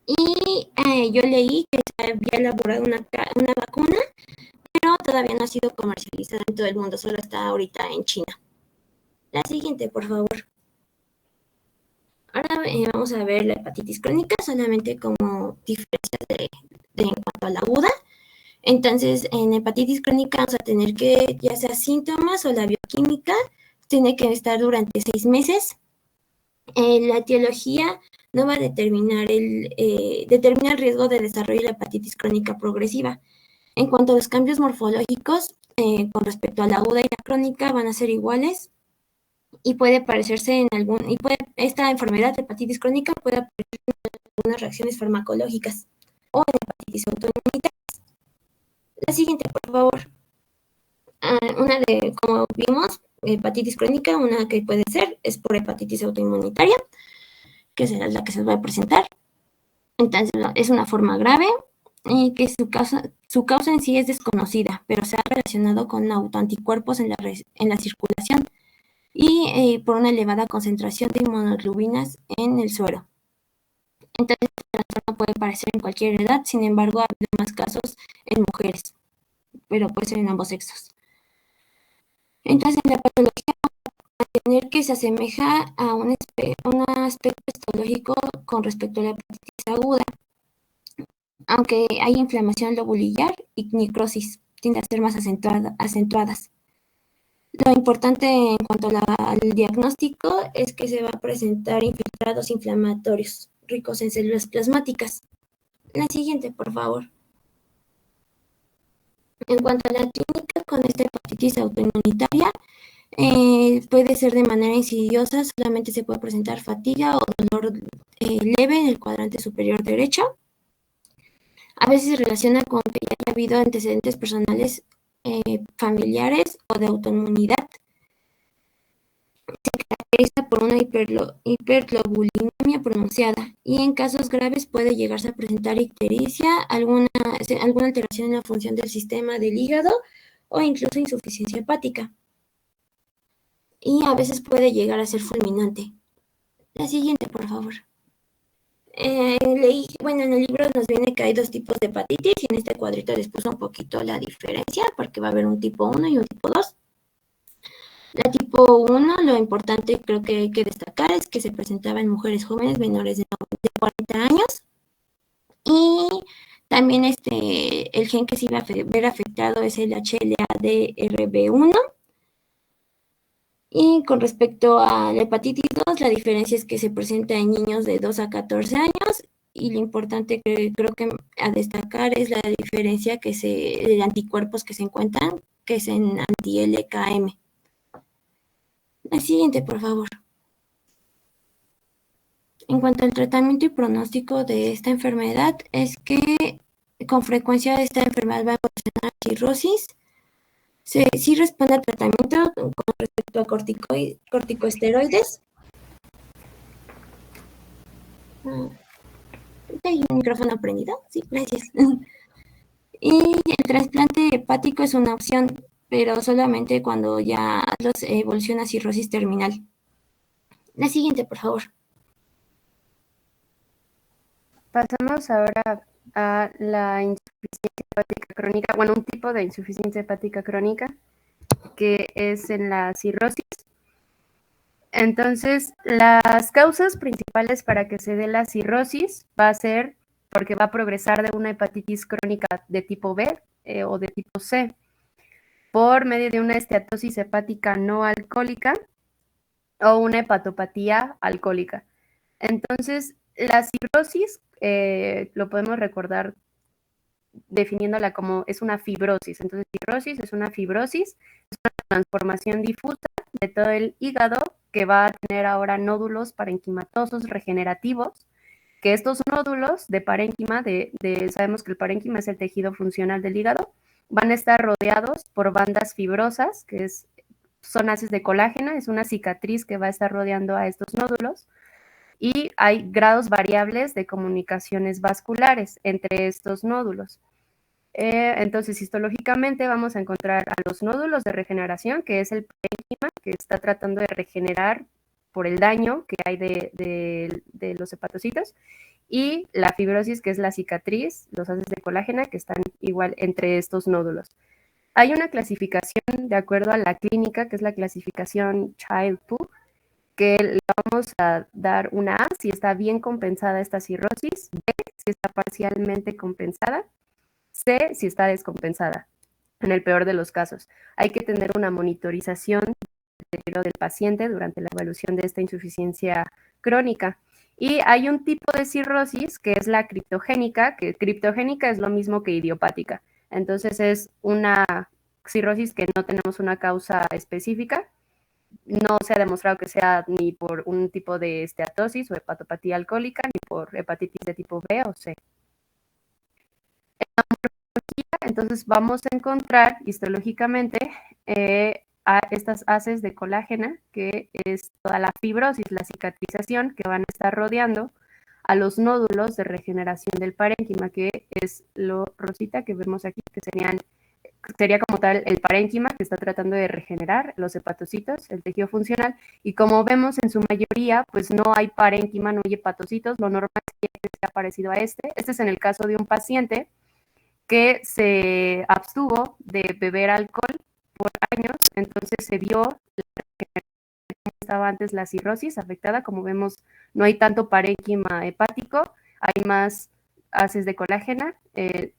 Y yo leí que se había elaborado una vacuna, pero todavía no ha sido comercializada en todo el mundo, solo está ahorita en China. La siguiente, por favor. Ahora vamos a ver la hepatitis crónica, solamente como diferencias en cuanto a la aguda. Entonces, en hepatitis crónica vamos a tener que, ya sea síntomas o la bioquímica, tiene que estar durante 6 meses. La etiología no va a determinar determina el riesgo de desarrollo de la hepatitis crónica progresiva. En cuanto a los cambios morfológicos, con respecto a la aguda y la crónica, van a ser iguales y puede parecerse esta enfermedad de hepatitis crónica puede aparecer en algunas reacciones farmacológicas o en hepatitis autoinmunitarias. La siguiente, por favor. Como vimos, hepatitis crónica, una que puede ser es por hepatitis autoinmunitaria, que será la que se va a presentar. Entonces, es una forma grave y que su causa en sí es desconocida, pero se ha relacionado con autoanticuerpos en la circulación. y por una elevada concentración de inmunoglobulinas en el suero. Entonces, el trastorno puede aparecer en cualquier edad, sin embargo, ha habido más casos en mujeres, pero puede ser en ambos sexos. Entonces, en la patología vamos a tener que se asemeja a un aspecto histológico con respecto a la hepatitis aguda, aunque hay inflamación lobular y necrosis, tiende a ser más acentuadas. Lo importante en cuanto al diagnóstico es que se va a presentar infiltrados inflamatorios ricos en células plasmáticas. La siguiente, por favor. En cuanto a la clínica con esta hepatitis autoinmunitaria, puede ser de manera insidiosa, solamente se puede presentar fatiga o dolor leve en el cuadrante superior derecho. A veces se relaciona con que ya haya habido antecedentes personales familiares o de autoinmunidad. Se caracteriza por una hiperglobulinemia pronunciada y en casos graves puede llegarse a presentar ictericia, alguna alteración en la función del sistema del hígado o incluso insuficiencia hepática. Y a veces puede llegar a ser fulminante. La siguiente, por favor. En el libro nos viene que hay dos tipos de hepatitis y en este cuadrito les puse un poquito la diferencia porque va a haber un tipo 1 y un tipo 2. La tipo 1, lo importante creo que hay que destacar es que se presentaba en mujeres jóvenes menores de 40 años y también el gen que se iba a ver afectado es el HLA-DRB1. Y con respecto a la hepatitis 2, la diferencia es que se presenta en niños de 2 a 14 años y lo importante que creo que a destacar es la diferencia de anticuerpos que se encuentran, que es en anti-LKM. La siguiente, por favor. En cuanto al tratamiento y pronóstico de esta enfermedad, es que con frecuencia esta enfermedad va a evolucionar a cirrosis. Sí responde al tratamiento con respecto a corticosteroides. ¿Hay un micrófono prendido? Sí, gracias. Y el trasplante hepático es una opción, pero solamente cuando ya evoluciona a cirrosis terminal. La siguiente, por favor. Pasamos ahora a la insuficiencia hepática crónica, bueno, un tipo de insuficiencia hepática crónica que es en la cirrosis. Entonces, las causas principales para que se dé la cirrosis va a ser porque va a progresar de una hepatitis crónica de tipo B o de tipo C por medio de una esteatosis hepática no alcohólica o una hepatopatía alcohólica. Entonces, la cirrosis lo podemos recordar definiéndola como es una fibrosis. Entonces, cirrosis es una fibrosis, es una transformación difusa de todo el hígado que va a tener ahora nódulos parenquimatosos regenerativos, que estos nódulos de parénquima, sabemos que el parénquima es el tejido funcional del hígado, van a estar rodeados por bandas fibrosas, que son haces de colágeno, es una cicatriz que va a estar rodeando a estos nódulos, y hay grados variables de comunicaciones vasculares entre estos nódulos. Entonces, histológicamente vamos a encontrar a los nódulos de regeneración, que es el parénquima, que está tratando de regenerar por el daño que hay de los hepatocitos, y la fibrosis, que es la cicatriz, los haces de colágeno, que están igual entre estos nódulos. Hay una clasificación de acuerdo a la clínica, que es la clasificación Child-Pugh, que le vamos a dar una A si está bien compensada esta cirrosis, B si está parcialmente compensada, C si está descompensada, en el peor de los casos. Hay que tener una monitorización del paciente durante la evaluación de esta insuficiencia crónica. Y hay un tipo de cirrosis que es la criptogénica, que criptogénica es lo mismo que idiopática. Entonces es una cirrosis que no tenemos una causa específica. No se ha demostrado que sea ni por un tipo de esteatosis o hepatopatía alcohólica, ni por hepatitis de tipo B o C. Entonces vamos a encontrar histológicamente a estas haces de colágeno, que es toda la fibrosis, la cicatrización que van a estar rodeando a los nódulos de regeneración del parénquima, que es lo rosita que vemos aquí, que serían sería como tal el parénquima que está tratando de regenerar los hepatocitos, el tejido funcional, y como vemos en su mayoría, pues no hay parénquima, no hay hepatocitos, lo normal es que sea parecido a este. Este es en el caso de un paciente que se abstuvo de beber alcohol por años, entonces se vio como estaba antes la cirrosis afectada, como vemos no hay tanto parénquima hepático, hay más haces de colágena de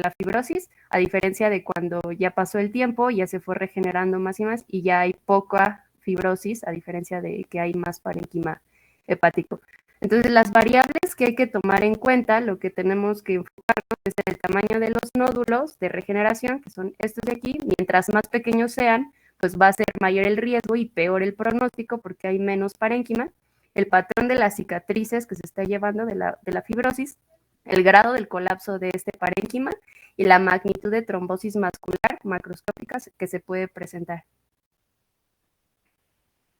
la fibrosis, a diferencia de cuando ya pasó el tiempo, ya se fue regenerando más y más y ya hay poca fibrosis, a diferencia de que hay más parénquima hepático. Entonces, las variables que hay que tomar en cuenta, lo que tenemos que enfocarnos es en el tamaño de los nódulos de regeneración, que son estos de aquí. Mientras más pequeños sean, pues va a ser mayor el riesgo y peor el pronóstico porque hay menos parénquima. El patrón de las cicatrices que se está llevando de la fibrosis, el grado del colapso de este parénquima y la magnitud de trombosis vascular macroscópica que se puede presentar.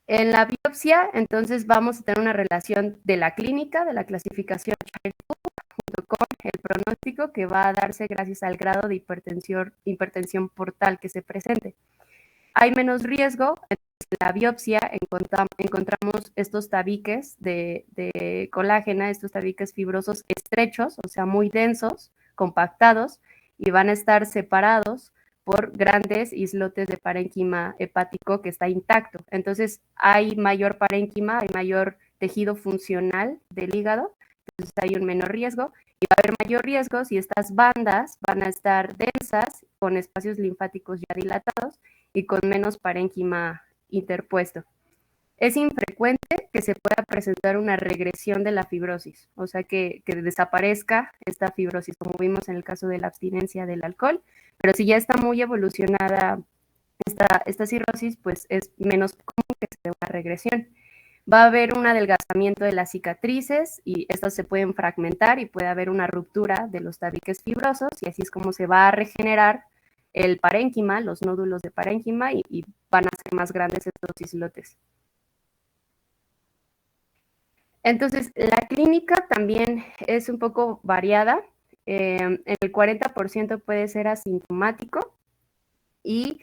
En la biopsia, entonces, vamos a tener una relación de la clínica, de la clasificación junto con el pronóstico que va a darse gracias al grado de hipertensión portal que se presente. Hay menos riesgo, en la biopsia encontramos estos tabiques de colágena, estos tabiques fibrosos estrechos, o sea, muy densos, compactados, y van a estar separados por grandes islotes de parénquima hepático que está intacto. Entonces, hay mayor parénquima, hay mayor tejido funcional del hígado, entonces hay un menor riesgo, y va a haber mayor riesgo si estas bandas van a estar densas, con espacios linfáticos ya dilatados, y con menos parénquima interpuesto. Es infrecuente que se pueda presentar una regresión de la fibrosis, o sea, que desaparezca esta fibrosis, como vimos en el caso de la abstinencia del alcohol, pero si ya está muy evolucionada esta cirrosis, pues es menos común que se dé una regresión. Va a haber un adelgazamiento de las cicatrices y estas se pueden fragmentar y puede haber una ruptura de los tabiques fibrosos y así es como se va a regenerar el parénquima, los nódulos de parénquima y van a ser más grandes estos islotes. Entonces, la clínica también es un poco variada. En el 40% puede ser asintomático y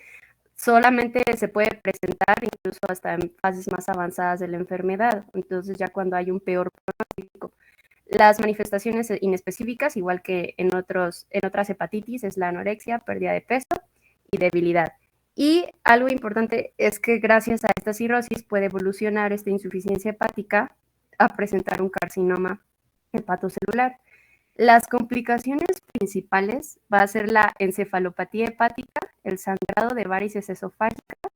solamente se puede presentar incluso hasta en fases más avanzadas de la enfermedad. Entonces, ya cuando hay un peor pronóstico. Las manifestaciones inespecíficas, igual que en otras hepatitis, es la anorexia, pérdida de peso y debilidad. Y algo importante es que gracias a esta cirrosis puede evolucionar esta insuficiencia hepática a presentar un carcinoma hepatocelular. Las complicaciones principales va a ser la encefalopatía hepática, el sangrado de varices esofágicas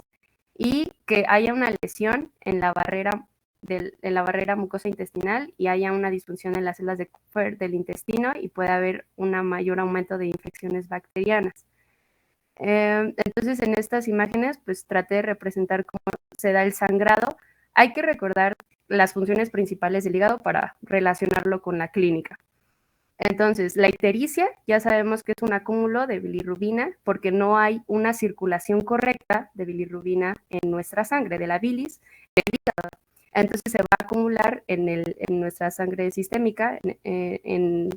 y que haya una lesión en la barrera mucosa intestinal y haya una disfunción en las células de Kupffer del intestino y puede haber un mayor aumento de infecciones bacterianas. Entonces, en estas imágenes, pues traté de representar cómo se da el sangrado. Hay que recordar las funciones principales del hígado para relacionarlo con la clínica. Entonces, la ictericia ya sabemos que es un acúmulo de bilirrubina porque no hay una circulación correcta de bilirrubina en nuestra sangre, de la bilis, del hígado. Entonces, se va a acumular en nuestra sangre sistémica, en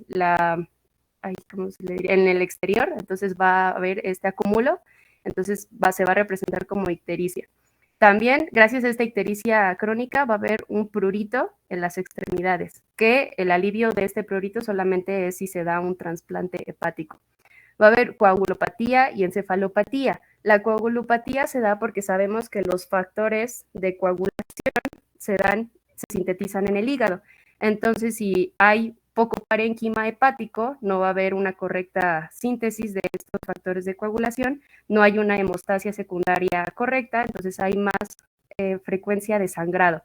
el exterior, entonces va a haber este acúmulo, entonces se va a representar como ictericia. También, gracias a esta ictericia crónica, va a haber un prurito en las extremidades, que el alivio de este prurito solamente es si se da un trasplante hepático. Va a haber coagulopatía y encefalopatía. La coagulopatía se da porque sabemos que los factores de coagulación se sintetizan en el hígado. Entonces, si hay poco parénquima hepático, no va a haber una correcta síntesis de estos factores de coagulación, no hay una hemostasia secundaria correcta, entonces hay más frecuencia de sangrado.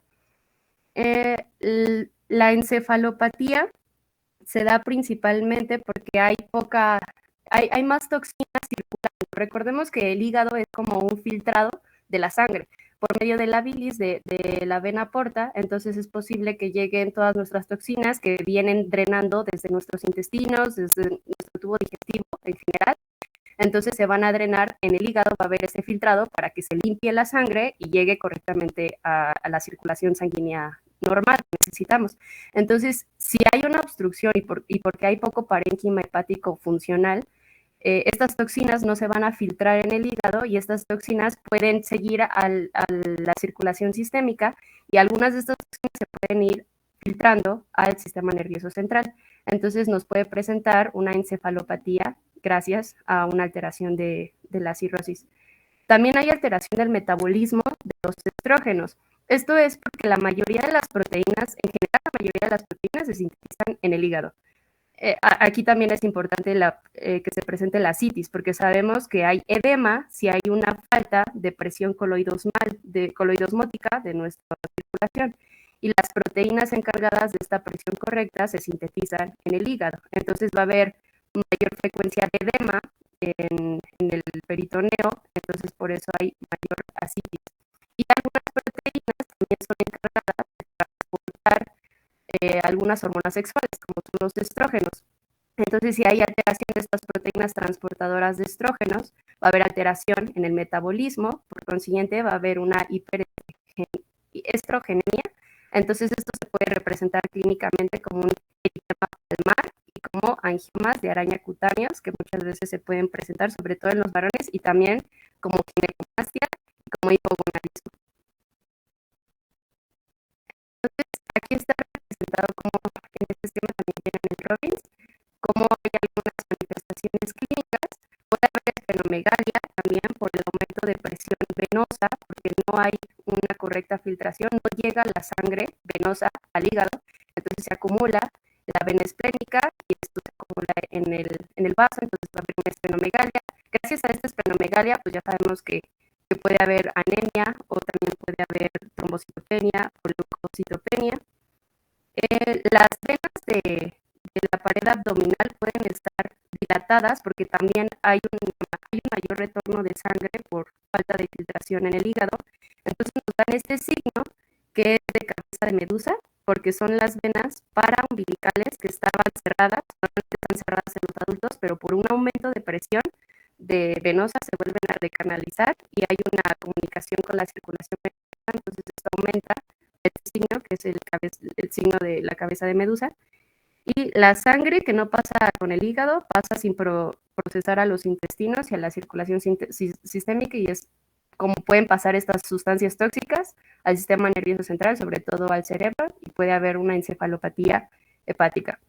La encefalopatía se da principalmente porque hay más toxinas circulando. Recordemos que el hígado es como un filtrado de la sangre por medio de la bilis de la vena porta, entonces es posible que lleguen todas nuestras toxinas que vienen drenando desde nuestros intestinos, desde nuestro tubo digestivo en general, entonces se van a drenar en el hígado, va a haber ese filtrado para que se limpie la sangre y llegue correctamente a la circulación sanguínea normal que necesitamos. Entonces, si hay una obstrucción y porque hay poco parénquima hepático funcional, Estas toxinas no se van a filtrar en el hígado y estas toxinas pueden seguir a la circulación sistémica y algunas de estas toxinas se pueden ir filtrando al sistema nervioso central. Entonces nos puede presentar una encefalopatía gracias a una alteración de la cirrosis. También hay alteración del metabolismo de los estrógenos. Esto es porque la mayoría de las proteínas, en general la mayoría de las proteínas se sintetizan en el hígado. Aquí también es importante que se presente la citis, porque sabemos que hay edema si hay una falta de presión coloidosmótica de nuestra circulación. Y las proteínas encargadas de esta presión correcta se sintetizan en el hígado. Entonces va a haber mayor frecuencia de edema en el peritoneo, entonces por eso hay mayor ascitis. Y algunas proteínas también son encargadas de transportar algunas hormonas sexuales, como son los estrógenos. Entonces, si hay alteración de estas proteínas transportadoras de estrógenos, va a haber alteración en el metabolismo, por consiguiente va a haber una hiperestrogenemia. Entonces, esto se puede representar clínicamente como un eritema palmar y como angiomas de araña cutáneos, que muchas veces se pueden presentar, sobre todo en los varones, y también como ginecomastia y como hipogonadismo. Entonces, aquí está representado como en este esquema también tienen el Robbins, como hay algunas manifestaciones clínicas. Puede haber esplenomegalia también por el aumento de presión venosa, porque no hay una correcta filtración, no llega la sangre venosa al hígado, entonces se acumula la vena esplénica y esto se acumula en el vaso, entonces va a haber una esplenomegalia. Gracias a esta esplenomegalia, pues ya sabemos que puede haber anemia o también puede haber trombocitopenia o leucocitopenia. Las venas de la pared abdominal pueden estar dilatadas porque también hay un mayor retorno de sangre por falta de filtración en el hígado. Entonces nos dan este signo que es de cabeza de medusa, porque son las venas paraumbilicales que estaban cerradas, normalmente están cerradas en los adultos, pero por un aumento de presión venosa se vuelven a recanalizar y hay una comunicación con la circulación venosa, entonces esto aumenta este signo, que es el signo de la cabeza de medusa. Y la sangre que no pasa con el hígado pasa sin procesar a los intestinos y a la circulación sistémica, y es como pueden pasar estas sustancias tóxicas al sistema nervioso central, sobre todo al cerebro, y puede haber una encefalopatía hepática.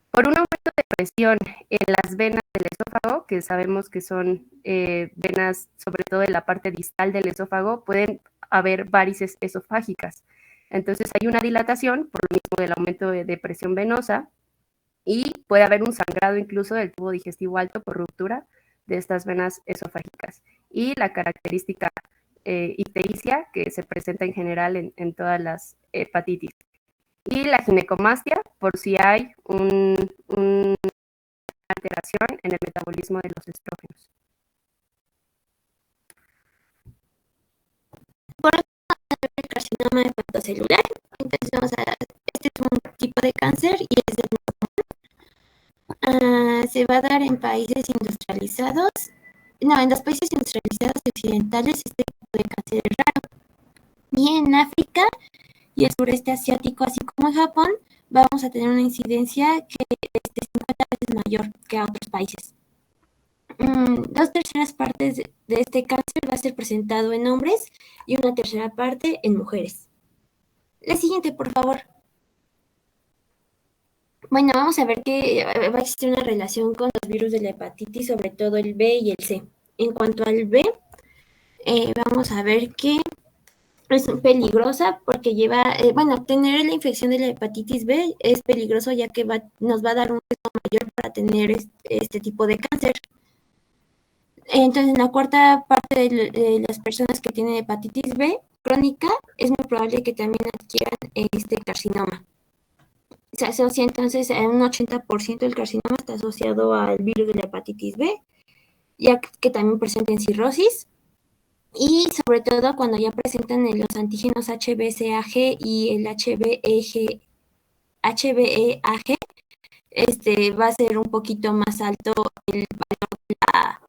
Por un aumento de presión en las venas del esófago, que sabemos que son venas sobre todo en la parte distal del esófago, pueden haber varices esofágicas. Entonces hay una dilatación por lo mismo del aumento de presión venosa y puede haber un sangrado incluso del tubo digestivo alto por ruptura de estas venas esofágicas. Y la característica ictericia que se presenta en general en todas las hepatitis. Y la ginecomastia, por si hay una alteración en el metabolismo de los estrógenos. Por el carcinoma hepatocelular, entonces este es un tipo de cáncer y es del se va a dar en países industrializados. No, en los países industrializados y occidentales este tipo de cáncer es raro. Y en África y el sureste asiático, así como en Japón, vamos a tener una incidencia que es de 50 veces mayor que a otros países. 2/3 partes de este cáncer va a ser presentado en hombres y 1/3 parte en mujeres. La siguiente, por favor. Bueno, vamos a ver que va a existir una relación con los virus de la hepatitis, sobre todo el B y el C. En cuanto al B, vamos a ver que es peligrosa porque lleva, tener la infección de la hepatitis B es peligroso ya que nos va a dar un riesgo mayor para tener este tipo de cáncer. Entonces, en la cuarta parte de las personas que tienen hepatitis B crónica, es muy probable que también adquieran este carcinoma. Se asocia entonces a un 80% del carcinoma está asociado al virus de la hepatitis B, ya que también presentan cirrosis. Y sobre todo cuando ya presentan los antígenos HBsAg y el HBeAg, va a ser un poquito más alto el valor de la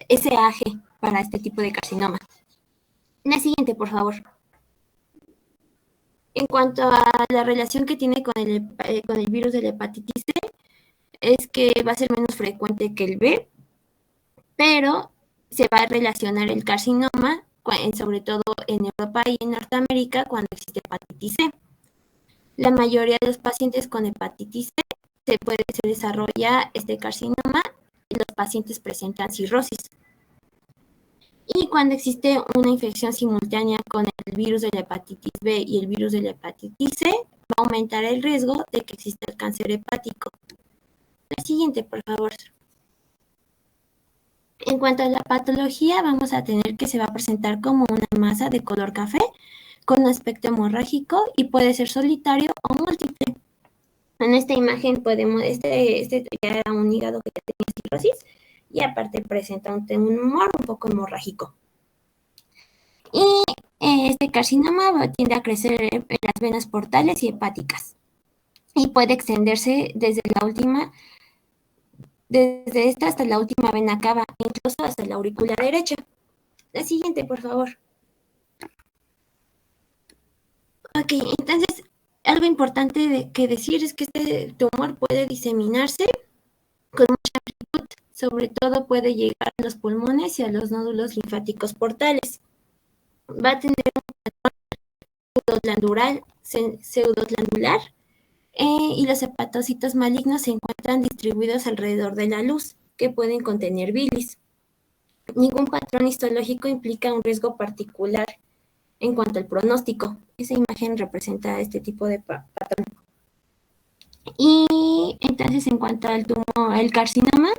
SAG para este tipo de carcinoma. La siguiente, por favor. En cuanto a la relación que tiene con el virus de la hepatitis C, es que va a ser menos frecuente que el B, pero se va a relacionar el carcinoma, sobre todo en Europa y en Norteamérica, cuando existe hepatitis C. La mayoría de los pacientes con hepatitis C se desarrolla este carcinoma y los pacientes presentan cirrosis. Y cuando existe una infección simultánea con el virus de la hepatitis B y el virus de la hepatitis C, va a aumentar el riesgo de que exista el cáncer hepático. La siguiente, por favor. En cuanto a la patología, vamos a tener que se va a presentar como una masa de color café con aspecto hemorrágico y puede ser solitario o múltiple. En esta imagen podemos, este ya era un hígado que ya tenía cirrosis y aparte presenta un tumor un poco hemorrágico. Y este carcinoma tiende a crecer en las venas portales y hepáticas y puede extenderse desde esta hasta la última vena cava, incluso hasta la aurícula derecha. La siguiente, por favor. Ok, entonces, algo importante que decir es que este tumor puede diseminarse con mucha amplitud, sobre todo puede llegar a los pulmones y a los nódulos linfáticos portales. Va a tener un patrón pseudoglandular y los hepatocitos malignos se encuentran distribuidos alrededor de la luz, que pueden contener bilis. Ningún patrón histológico implica un riesgo particular en cuanto al pronóstico. Esa imagen representa este tipo de patrón. Y entonces, en cuanto al tumor, el carcinoma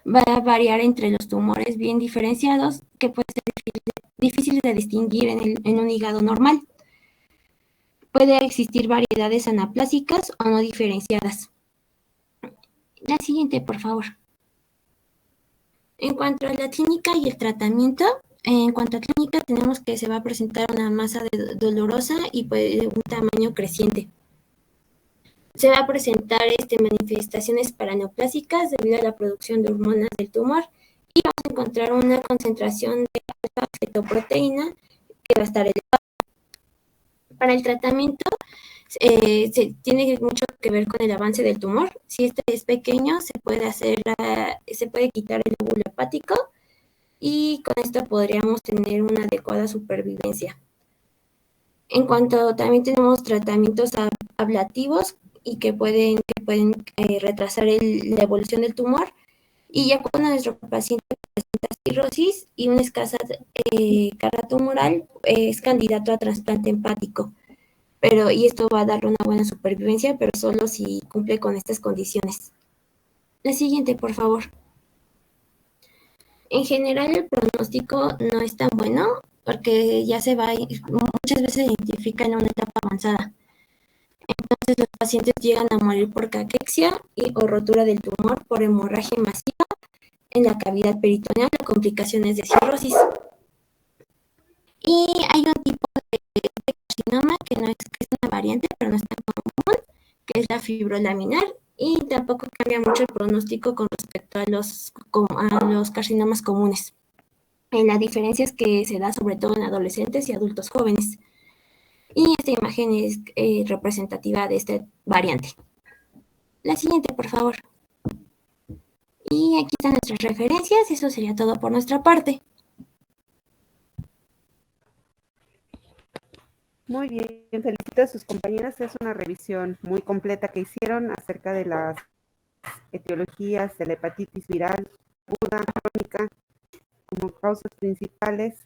va a variar entre los tumores bien diferenciados, que puede ser difícil de distinguir en un hígado normal. Puede existir variedades anaplásicas o no diferenciadas. La siguiente, por favor. En cuanto a la clínica y el tratamiento, en cuanto a clínica tenemos que se va a presentar una masa dolorosa y de un tamaño creciente. Se va a presentar manifestaciones paraneoplásicas debido a la producción de hormonas del tumor y vamos a encontrar una concentración de alfa-fetoproteína que va a estar elevada. Para el tratamiento tiene mucho que ver con el avance del tumor. Si este es pequeño, se puede quitar el óvulo hepático y con esto podríamos tener una adecuada supervivencia. En cuanto también tenemos tratamientos ablativos y que pueden retrasar la evolución del tumor. Y ya cuando nuestro paciente presenta cirrosis y una escasa carga tumoral, es candidato a trasplante hepático. Y esto va a darle una buena supervivencia, pero solo si cumple con estas condiciones. La siguiente, por favor. En general, el pronóstico no es tan bueno porque muchas veces se identifica en una etapa avanzada. Entonces, los pacientes llegan a morir por caquexia o rotura del tumor por hemorragia masiva en la cavidad peritoneal o complicaciones de cirrosis. Y hay un tipo de carcinoma que es una variante, pero no es tan común, que es la fibrolaminar, y tampoco cambia mucho el pronóstico con respecto a los carcinomas comunes. La diferencia es que se da sobre todo en adolescentes y adultos jóvenes. Y esta imagen es representativa de esta variante. La siguiente, por favor. Y aquí están nuestras referencias. Eso sería todo por nuestra parte. Muy bien, felicito a sus compañeras. Es una revisión muy completa que hicieron acerca de las etiologías de la hepatitis viral aguda, crónica, como causas principales.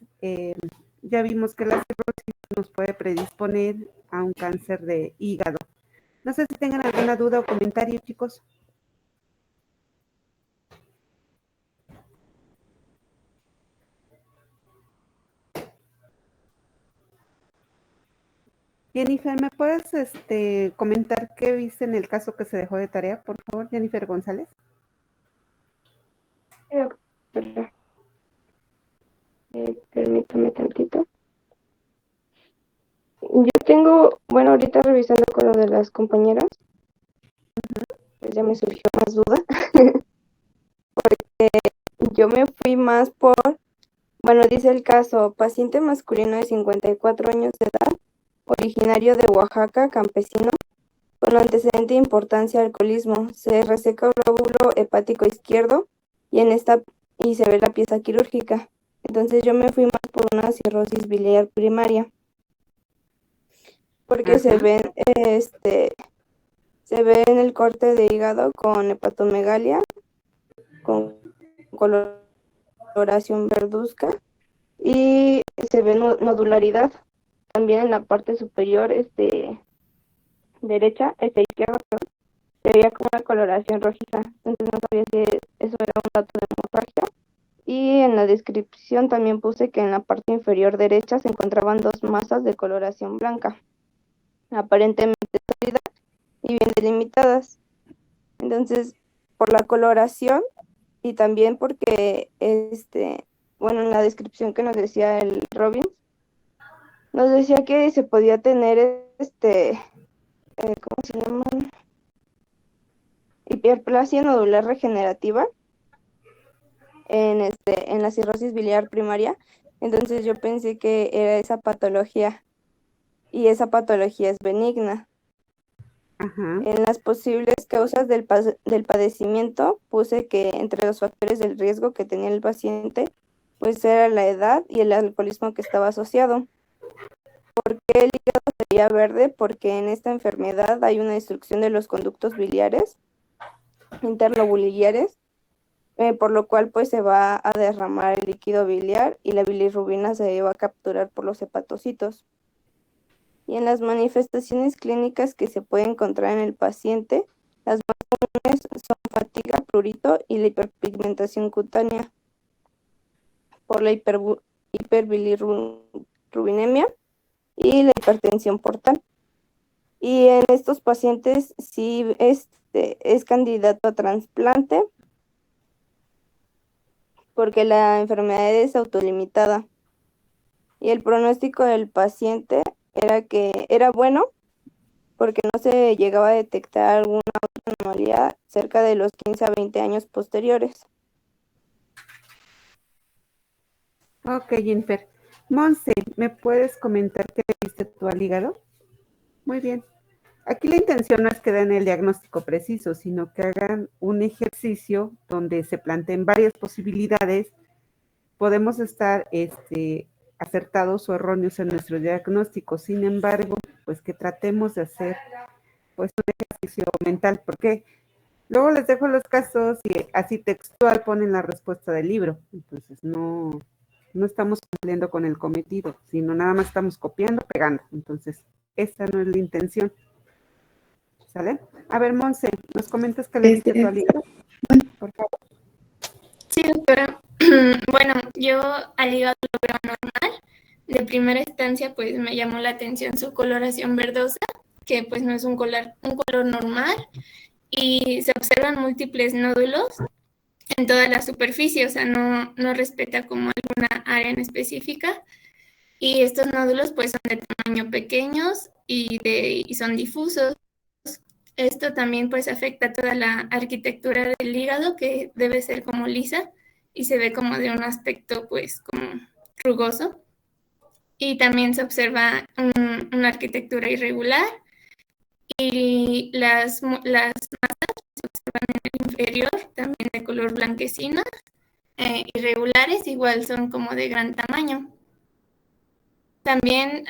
Ya vimos que la cirrosis nos puede predisponer a un cáncer de hígado. No sé si tengan alguna duda o comentario, chicos. Jennifer, ¿me puedes comentar qué viste en el caso que se dejó de tarea, por favor, Jennifer González? Permítame tantito. Yo tengo, bueno, ahorita revisando con lo de las compañeras, pues ya me surgió más duda, porque yo me fui más por, bueno, dice el caso, paciente masculino de 54 años de edad, originario de Oaxaca, campesino, con antecedente de importancia alcoholismo, se reseca el lóbulo hepático izquierdo y en esta y se ve la pieza quirúrgica. Entonces yo me fui más por una cirrosis biliar primaria, porque se Ajá. ve en el corte de hígado con hepatomegalia, con coloración verduzca y se ve nodularidad. También en la parte superior derecha, izquierda, perdón, se veía como una coloración rojiza. Entonces no sabía si eso era un dato de hemorragia. Y en la descripción también puse que en la parte inferior derecha se encontraban dos masas de coloración blanca, aparentemente sólidas y bien delimitadas. Entonces, por la coloración y también porque, bueno, en la descripción que nos decía el Robin, nos decía que se podía tener, ¿cómo se llama? Hiperplasia nodular regenerativa en la cirrosis biliar primaria. Entonces yo pensé que era esa patología y esa patología es benigna. Ajá. En las posibles causas del padecimiento puse que entre los factores del riesgo que tenía el paciente, pues era la edad y el alcoholismo que estaba asociado. ¿Por qué el hígado sería verde? Porque en esta enfermedad hay una destrucción de los conductos biliares, interlobuliares, por lo cual pues se va a derramar el líquido biliar y la bilirrubina se va a capturar por los hepatocitos. Y en las manifestaciones clínicas que se puede encontrar en el paciente, las más comunes son fatiga, prurito y la hiperpigmentación cutánea por la hiperbilirrubinemia y la hipertensión portal. Y en estos pacientes sí es candidato a trasplante porque la enfermedad es autolimitada. Y el pronóstico del paciente era que era bueno porque no se llegaba a detectar alguna otra anomalía cerca de los 15 a 20 años posteriores. Ok, Jennifer. Monse, ¿me puedes comentar qué le diste tú al hígado? Muy bien. Aquí la intención no es que den el diagnóstico preciso, sino que hagan un ejercicio donde se planteen varias posibilidades. Podemos estar acertados o erróneos en nuestro diagnóstico. Sin embargo, pues que tratemos de hacer pues un ejercicio mental, porque luego les dejo los casos y así textual ponen la respuesta del libro. Entonces no estamos cumpliendo con el cometido, sino nada más estamos copiando, pegando. Entonces, esa no es la intención. ¿Sale? A ver, Monse, ¿nos comentas que le diste tu al hígado? Por favor. Sí, doctora. Bueno, yo al hígado lo veo normal. De primera instancia, pues me llamó la atención su coloración verdosa, que pues no es un color normal, y se observan múltiples nódulos en toda la superficie, o sea, no respeta como alguna área en específica. Y estos nódulos pues son de tamaño pequeños y son difusos. Esto también pues afecta toda la arquitectura del hígado, que debe ser como lisa y se ve como de un aspecto pues como rugoso. Y también se observa una arquitectura irregular y las masas se observan en el inferior también de color blanquecino, irregulares, igual son como de gran tamaño. También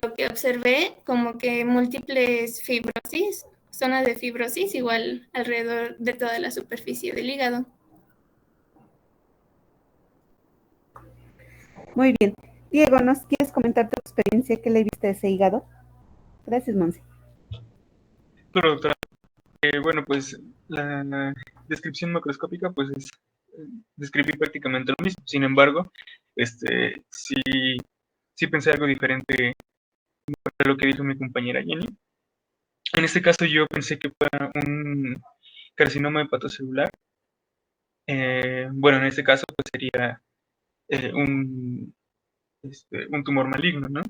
lo que observé, como que múltiples fibrosis, zonas de fibrosis, igual alrededor de toda la superficie del hígado. Muy bien. Diego, ¿nos quieres comentar tu experiencia? ¿Qué le viste a ese hígado? Gracias, Monse. Claro, doctora. Bueno, pues la descripción macroscópica pues es describir prácticamente lo mismo. Sin embargo, sí pensé algo diferente a lo que dijo mi compañera Jenny. En este caso yo pensé que fuera un carcinoma hepatocelular. Bueno, en este caso pues sería un tumor maligno, ¿no?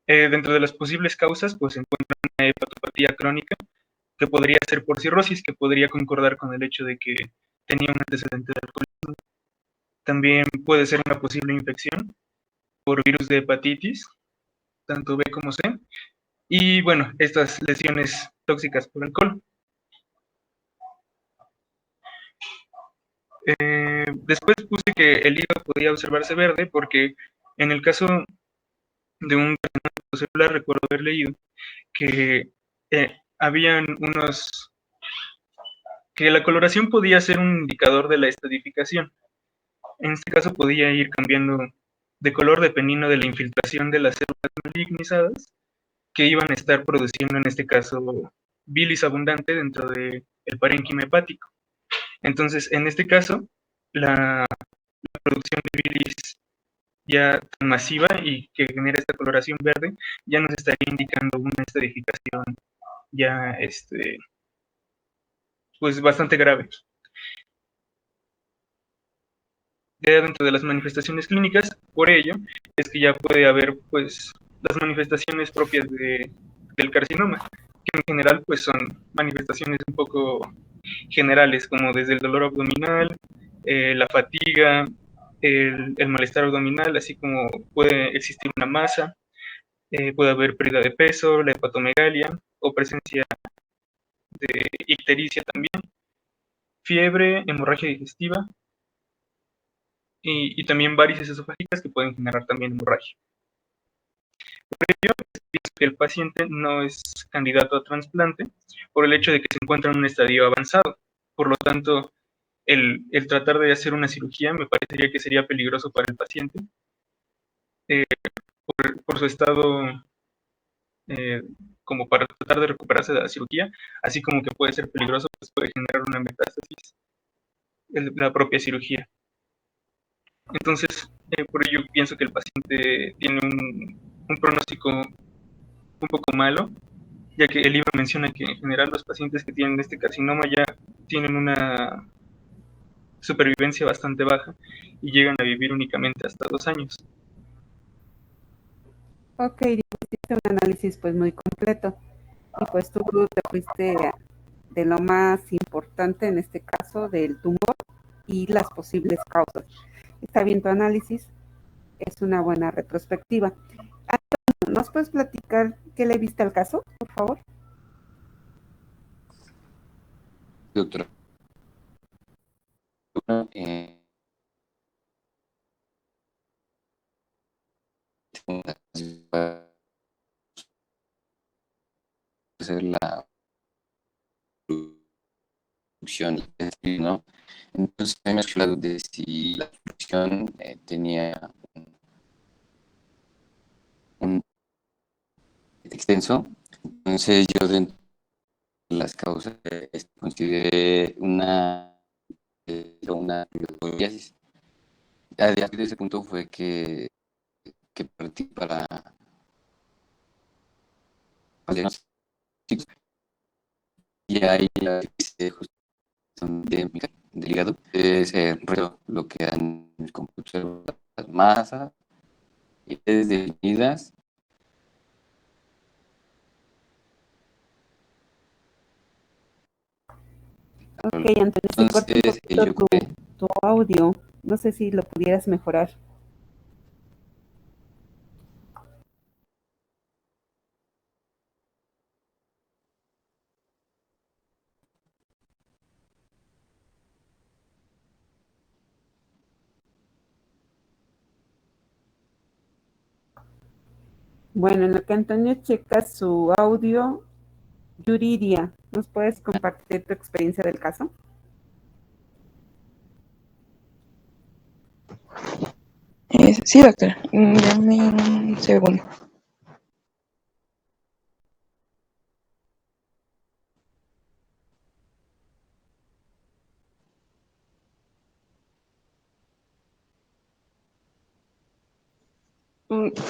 Dentro de las posibles causas pues se encuentra una hepatopatía crónica que podría ser por cirrosis, que podría concordar con el hecho de que tenía un antecedente de alcoholismo. También puede ser una posible infección por virus de hepatitis, tanto B como C, y bueno, estas lesiones tóxicas por alcohol. Después puse que el hígado podía observarse verde porque en el caso de un carcinoma celular recuerdo haber leído que habían que la coloración podía ser un indicador de la estadificación. En este caso podía ir cambiando de color dependiendo de la infiltración de las células malignizadas que iban a estar produciendo, en este caso, bilis abundante dentro del parénquima hepático. Entonces, en este caso, la producción de bilis ya tan masiva y que genera esta coloración verde, ya nos estaría indicando una estadificación ya, pues bastante grave. Ya dentro de las manifestaciones clínicas, por ello, es que ya puede haber, pues, las manifestaciones propias del carcinoma, que en general, pues, son manifestaciones un poco generales, como desde el dolor abdominal, la fatiga, el malestar abdominal, así como puede existir una masa, puede haber pérdida de peso, la hepatomegalia o presencia de ictericia también, fiebre, hemorragia digestiva y también varices esofágicas que pueden generar también hemorragia. Por ello, pienso que el paciente no es candidato a trasplante por el hecho de que se encuentra en un estadio avanzado. Por lo tanto, el tratar de hacer una cirugía me parecería que sería peligroso para el paciente eh, por su estado como para tratar de recuperarse de la cirugía, así como que puede ser peligroso, pues puede generar una metástasis la propia cirugía. Entonces, por ello pienso que el paciente tiene un pronóstico un poco malo, ya que el IVA menciona que en general los pacientes que tienen este carcinoma ya tienen una supervivencia bastante baja y llegan a vivir únicamente hasta 2 años. Ok, hiciste un análisis pues muy completo y pues tú te fuiste de lo más importante en este caso del tumor y las posibles causas. Está bien tu análisis, es una buena retrospectiva. Antonio, ¿nos puedes platicar qué le viste al caso, por favor? Doctora, hacer la producción, ¿no? Entonces me he hablado de si la producción tenía un extenso. Entonces yo dentro de las causas consideré una psoriasis. De ese punto fue que partí para diagnóstico y ahí la justamente del hígado es lo que dan mis computadoras, las masas y definidas. Ok, Antonio, se corta un Entonces, poquito tu audio. No sé si lo pudieras mejorar. Bueno, en lo que Antonio checa su audio, Yuridia, ¿nos puedes compartir tu experiencia del caso? Sí, doctora. Dame un segundo.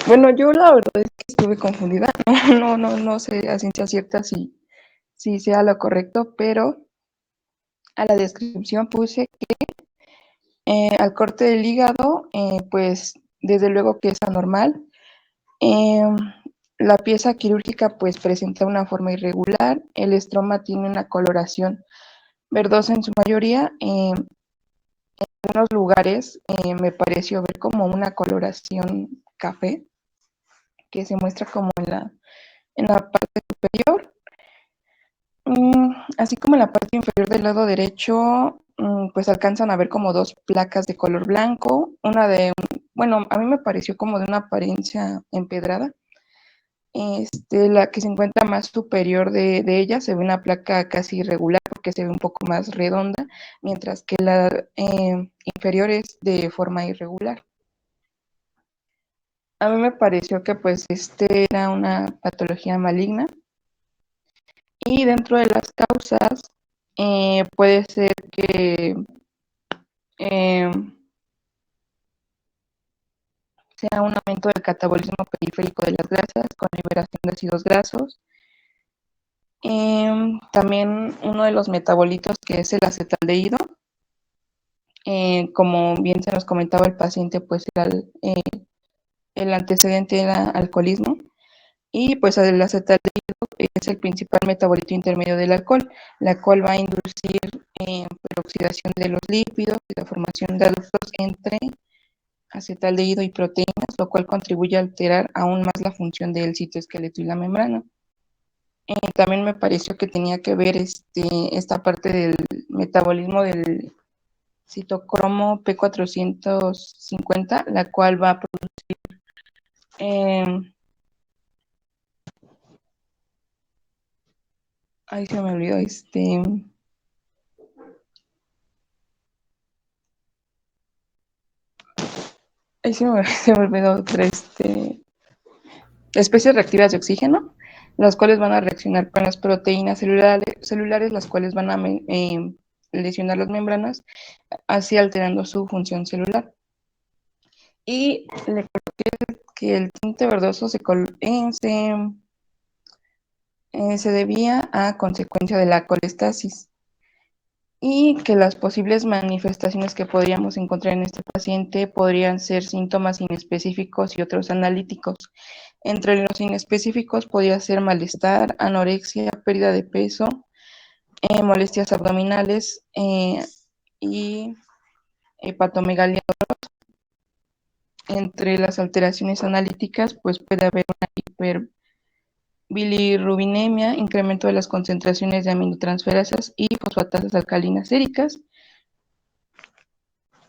Bueno, yo la verdad es que estuve confundida. No sé a ciencia cierta si sea lo correcto, pero a la descripción puse que al corte del hígado, pues desde luego que es anormal. Em, la pieza quirúrgica pues presenta una forma irregular. El estroma tiene una coloración verdosa en su mayoría. En algunos lugares me pareció ver como una coloración café que se muestra como en la parte superior, así como en la parte inferior del lado derecho pues alcanzan a ver como dos placas de color blanco, bueno, a mí me pareció como de una apariencia empedrada. La que se encuentra más superior de ella se ve una placa casi irregular porque se ve un poco más redonda, mientras que la inferior es de forma irregular. A mí me pareció que pues era una patología maligna y dentro de las causas puede ser que eh, sea un aumento del catabolismo periférico de las grasas con liberación de ácidos grasos. También uno de los metabolitos que es el acetaldehído, como bien se nos comentaba el paciente, pues el antecedente era alcoholismo y pues el acetaldehído es el principal metabolito intermedio del alcohol, la cual va a inducir peroxidación de los lípidos y la formación de adductos entre acetaldehído y proteínas, lo cual contribuye a alterar aún más la función del citoesqueleto y la membrana. También me pareció que tenía que ver esta parte del metabolismo del citocromo P450, la cual va a producir ahí se me olvidó ahí se me olvidó especies reactivas de oxígeno, las cuales van a reaccionar con las proteínas celulares las cuales van a lesionar las membranas, así alterando su función celular. Y le coloqué que el tinte verdoso se debía a consecuencia de la colestasis y que las posibles manifestaciones que podríamos encontrar en este paciente podrían ser síntomas inespecíficos y otros analíticos. Entre los inespecíficos podría ser malestar, anorexia, pérdida de peso, molestias abdominales y hepatomegalia. Entre las alteraciones analíticas, pues puede haber una hiperbilirrubinemia, incremento de las concentraciones de aminotransferasas y fosfatasas alcalinas séricas.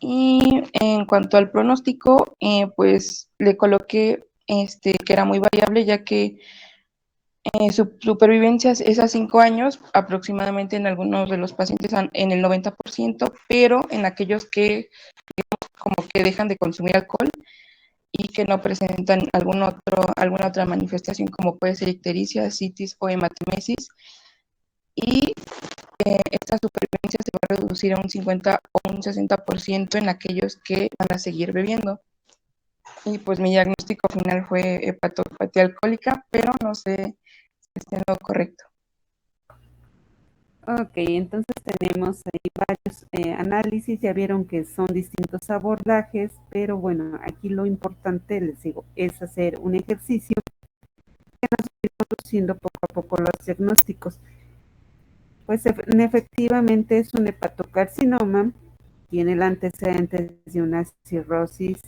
Y en cuanto al pronóstico, pues le coloqué que era muy variable, ya que su supervivencia es a 5 años, aproximadamente en algunos de los pacientes en el 90%, pero en aquellos que como que dejan de consumir alcohol y que no presentan alguna otra manifestación como puede ser ictericia, citis o hematemesis, y esta supervivencia se va a reducir a un 50 o un 60% en aquellos que van a seguir bebiendo. Y pues mi diagnóstico final fue hepatopatía alcohólica, pero no sé si está en lo correcto. Ok, entonces tenemos ahí varios análisis, ya vieron que son distintos abordajes, pero bueno, aquí lo importante, les digo, es hacer un ejercicio que nos va introduciendo poco a poco los diagnósticos. Pues efectivamente es un hepatocarcinoma, tiene el antecedente de una cirrosis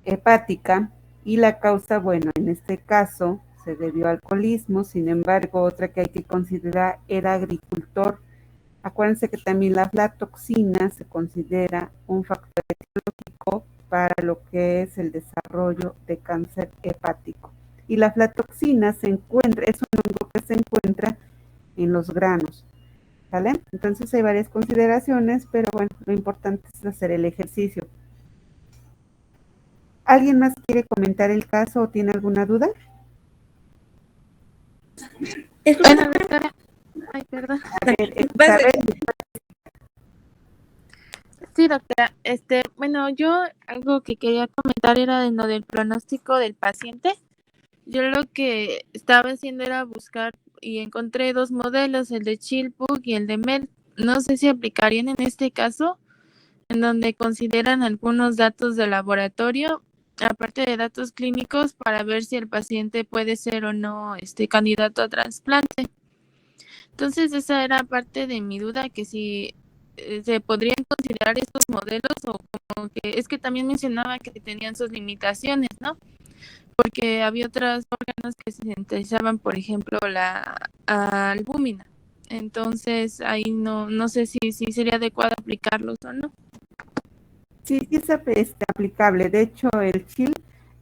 hepática y la causa, bueno, en este caso se debió al alcoholismo, sin embargo, otra que hay que considerar era agricultor. Acuérdense que también la aflatoxina se considera un factor etiológico para lo que es el desarrollo de cáncer hepático. Y la aflatoxina es un hongo que se encuentra en los granos, ¿vale? Entonces hay varias consideraciones, pero bueno, lo importante es hacer el ejercicio. ¿Alguien más quiere comentar el caso o tiene alguna duda? Bueno, doctora. Ay, perdón. A ver, Isabel. Sí, doctora. Bueno, yo algo que quería comentar era de lo del pronóstico del paciente. Yo lo que estaba haciendo era buscar y encontré dos modelos, el de Chilpuk y el de Mel. No sé si aplicarían en este caso, en donde consideran algunos datos de laboratorio, aparte de datos clínicos, para ver si el paciente puede ser o no candidato a trasplante. Entonces, esa era parte de mi duda, que si se podrían considerar estos modelos o como que es que también mencionaba que tenían sus limitaciones, ¿no? Porque había otros órganos que se sintetizaban, por ejemplo, la albúmina. Entonces ahí no sé si sería adecuado aplicarlos o no. Sí, sí es aplicable. De hecho, el chill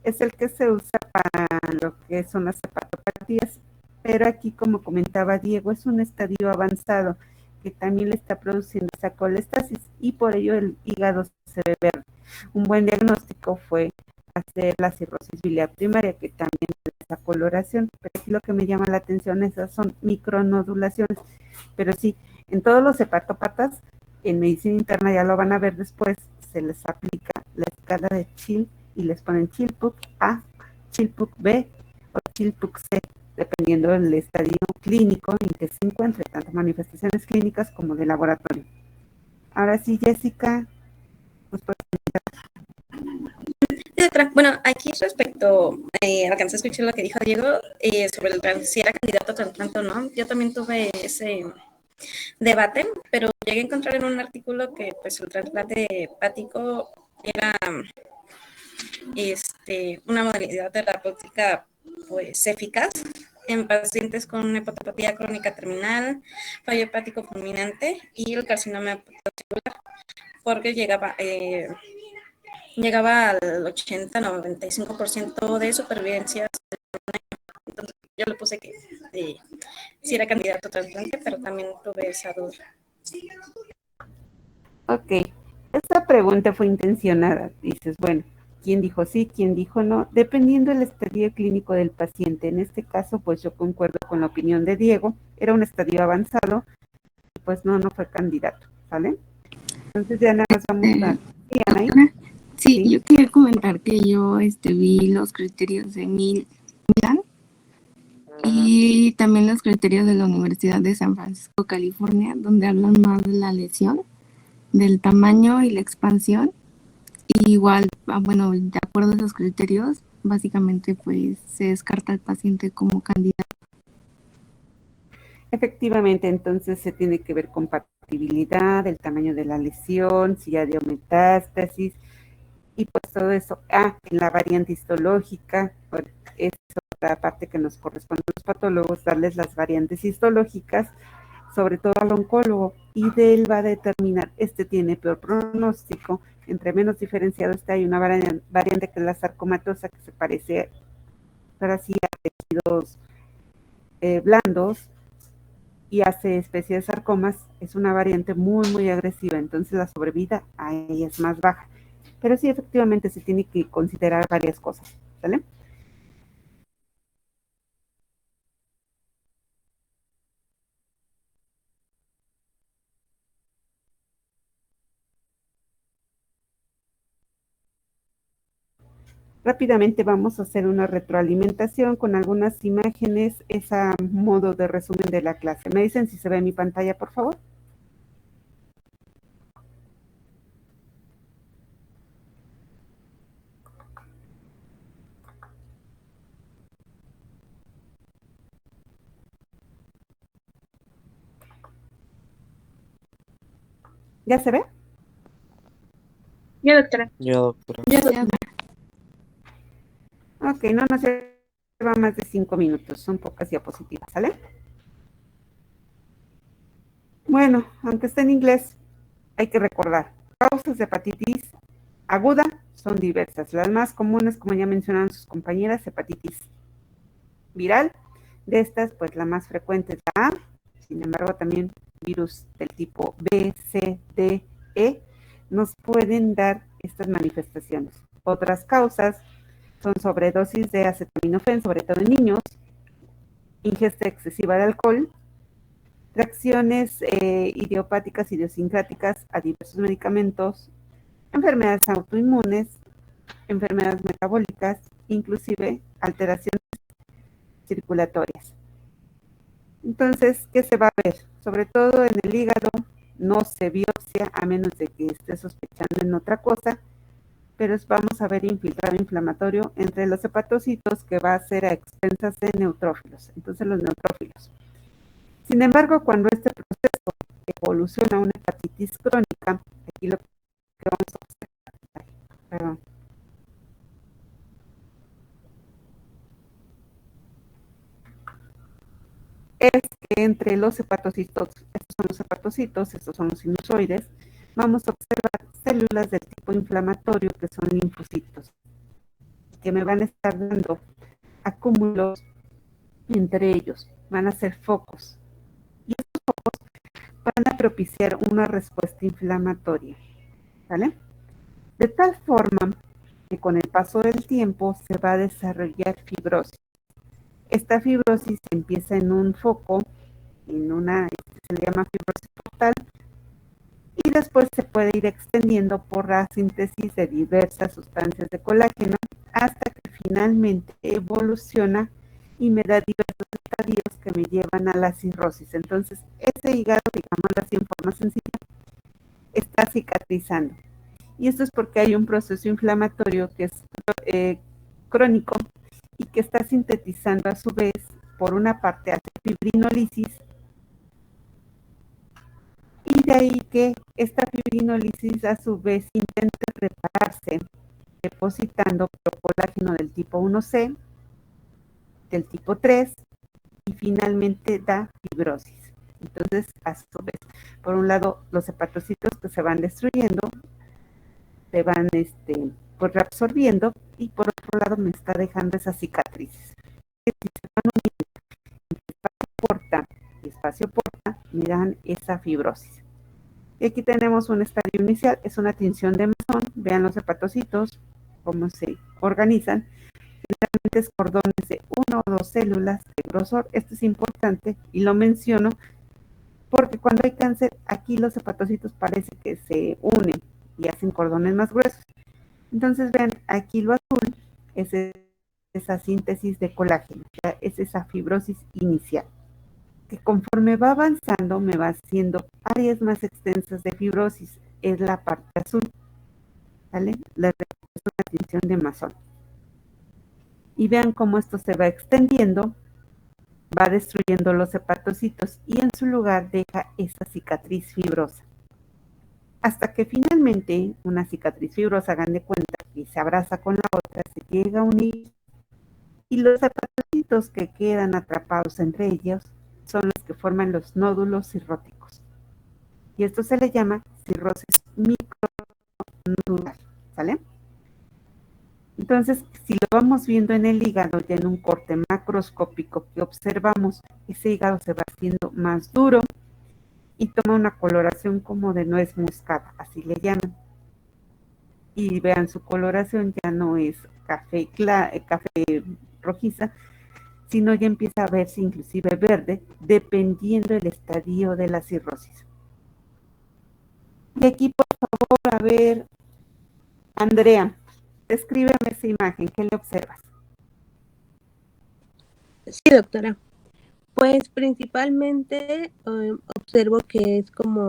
es el que se usa para lo que son las hepatopatías, pero aquí, como comentaba Diego, es un estadio avanzado que también le está produciendo esa colestasis y por ello el hígado se ve verde. Un buen diagnóstico fue hacer la cirrosis biliar primaria, que también es esa coloración, pero aquí lo que me llama la atención, esas son micronodulaciones, pero sí, en todos los hepatópatas, en medicina interna ya lo van a ver después, se les aplica la escala de Chill y les ponen Chill-Pugh A, Chill-Pugh B o Chill-Pugh C, dependiendo del estadio clínico en que se encuentre, tanto manifestaciones clínicas como de laboratorio. Ahora sí, Jessica, pues Bueno, aquí respecto, alcancé a escuchar lo que dijo Diego sobre si era candidato a trasplante o no. Yo también tuve ese debate, pero llegué a encontrar en un artículo que pues el trasplante hepático era una modalidad terapéutica pues eficaz en pacientes con hepatopatía crónica terminal, fallo hepático fulminante y el carcinoma hepatocelular, porque llegaba al 80-95% de supervivencia. Entonces yo le puse que sí era candidato a trasplante, pero también tuve esa duda. Ok, esta pregunta fue intencionada. Dices, bueno, ¿quién dijo sí, quién dijo no? Dependiendo del estadio clínico del paciente. En este caso, pues yo concuerdo con la opinión de Diego. Era un estadio avanzado, pues no fue candidato, ¿vale? Entonces ya nada más vamos a... Sí, Anaí. Sí, yo quería comentar que yo vi los criterios de Milan y también los criterios de la Universidad de San Francisco, California, donde hablan más de la lesión, del tamaño y la expansión. Y igual, bueno, de acuerdo a esos criterios, básicamente pues se descarta al paciente como candidato. Efectivamente, entonces se tiene que ver compatibilidad, el tamaño de la lesión, si ya dio metástasis, y pues todo eso. En la variante histológica, bueno, es otra parte que nos corresponde a los patólogos, darles las variantes histológicas, sobre todo al oncólogo, y de él va a determinar, tiene peor pronóstico, entre menos diferenciado está, hay una variante que es la sarcomatosa, que se parece, pero así a tejidos blandos, y hace especie de sarcomas, es una variante muy, muy agresiva, entonces la sobrevida ahí es más baja. Pero sí, efectivamente, se tiene que considerar varias cosas, ¿vale? Rápidamente vamos a hacer una retroalimentación con algunas imágenes, esa modo de resumen de la clase. ¿Me dicen si se ve mi pantalla, por favor? ¿Ya se ve? Ya, doctora. Ya, doctora. Ok, no nos lleva más de 5 minutos, son pocas diapositivas, ¿sale? Bueno, aunque esté en inglés, hay que recordar, causas de hepatitis aguda son diversas. Las más comunes, como ya mencionaron sus compañeras, hepatitis viral. De estas, pues la más frecuente es la A. Sin embargo, también virus del tipo B, C, D, E nos pueden dar estas manifestaciones. Otras causas son sobredosis de acetaminofén, sobre todo en niños, ingesta excesiva de alcohol, reacciones idiopáticas, idiosincráticas a diversos medicamentos, enfermedades autoinmunes, enfermedades metabólicas, inclusive alteraciones circulatorias. Entonces, ¿qué se va a ver? Sobre todo en el hígado, no se biopsia a menos de que esté sospechando en otra cosa, pero vamos a ver infiltrado inflamatorio entre los hepatocitos que va a ser a expensas de neutrófilos, entonces los neutrófilos. Sin embargo, cuando este proceso evoluciona a una hepatitis crónica, aquí lo que vamos a observar, perdón, es que que entre los hepatocitos, estos son los hepatocitos, estos son los sinusoides, vamos a observar células del tipo inflamatorio que son linfocitos, que me van a estar dando acúmulos entre ellos, van a ser focos. Y estos focos van a propiciar una respuesta inflamatoria, ¿vale? De tal forma que con el paso del tiempo se va a desarrollar fibrosis. Esta fibrosis empieza en un foco, se le llama fibrosis portal, y después se puede ir extendiendo por la síntesis de diversas sustancias de colágeno hasta que finalmente evoluciona y me da diversos estadios que me llevan a la cirrosis. Entonces, ese hígado, digámoslo así en forma sencilla, está cicatrizando. Y esto es porque hay un proceso inflamatorio que es crónico y que está sintetizando a su vez, por una parte, hace fibrinólisis, y de ahí que esta fibrinólisis a su vez intente repararse depositando colágeno del tipo 1C, del tipo 3 y finalmente da fibrosis. Entonces, a su vez, por un lado, los hepatocitos que se van destruyendo, se van pues reabsorbiendo, y por otro lado me está dejando esas cicatrices. Si se van uniendo espacio porta y espacio porta, me dan esa fibrosis. Y aquí tenemos un estadio inicial, es una tinción de Masson. Vean los hepatocitos, cómo se organizan. Generalmente es cordones de 1 o 2 células de grosor. Esto es importante y lo menciono porque cuando hay cáncer, aquí los hepatocitos parece que se unen y hacen cordones más gruesos. Entonces vean, aquí lo azul es esa síntesis de colágeno, es esa fibrosis inicial, que conforme va avanzando me va haciendo áreas más extensas de fibrosis, es la parte azul, ¿vale? La tinción de Masson. Y vean cómo esto se va extendiendo, va destruyendo los hepatocitos y en su lugar deja esa cicatriz fibrosa. Hasta que finalmente una cicatriz fibrosa, hagan de cuenta que se abraza con la otra, se llega a unir y los hepatocitos que quedan atrapados entre ellos son los que forman los nódulos cirróticos. Y esto se le llama cirrosis micronodular, ¿sale? Entonces, si lo vamos viendo en el hígado, ya en un corte macroscópico que observamos, ese hígado se va haciendo más duro y toma una coloración como de nuez moscada, así le llaman. Y vean, su coloración ya no es café rojiza, sino ya empieza a verse inclusive verde, dependiendo del estadio de la cirrosis. Y aquí, por favor, a ver, Andrea, descríbeme esa imagen, ¿qué le observas? Sí, doctora. Pues principalmente observo que es como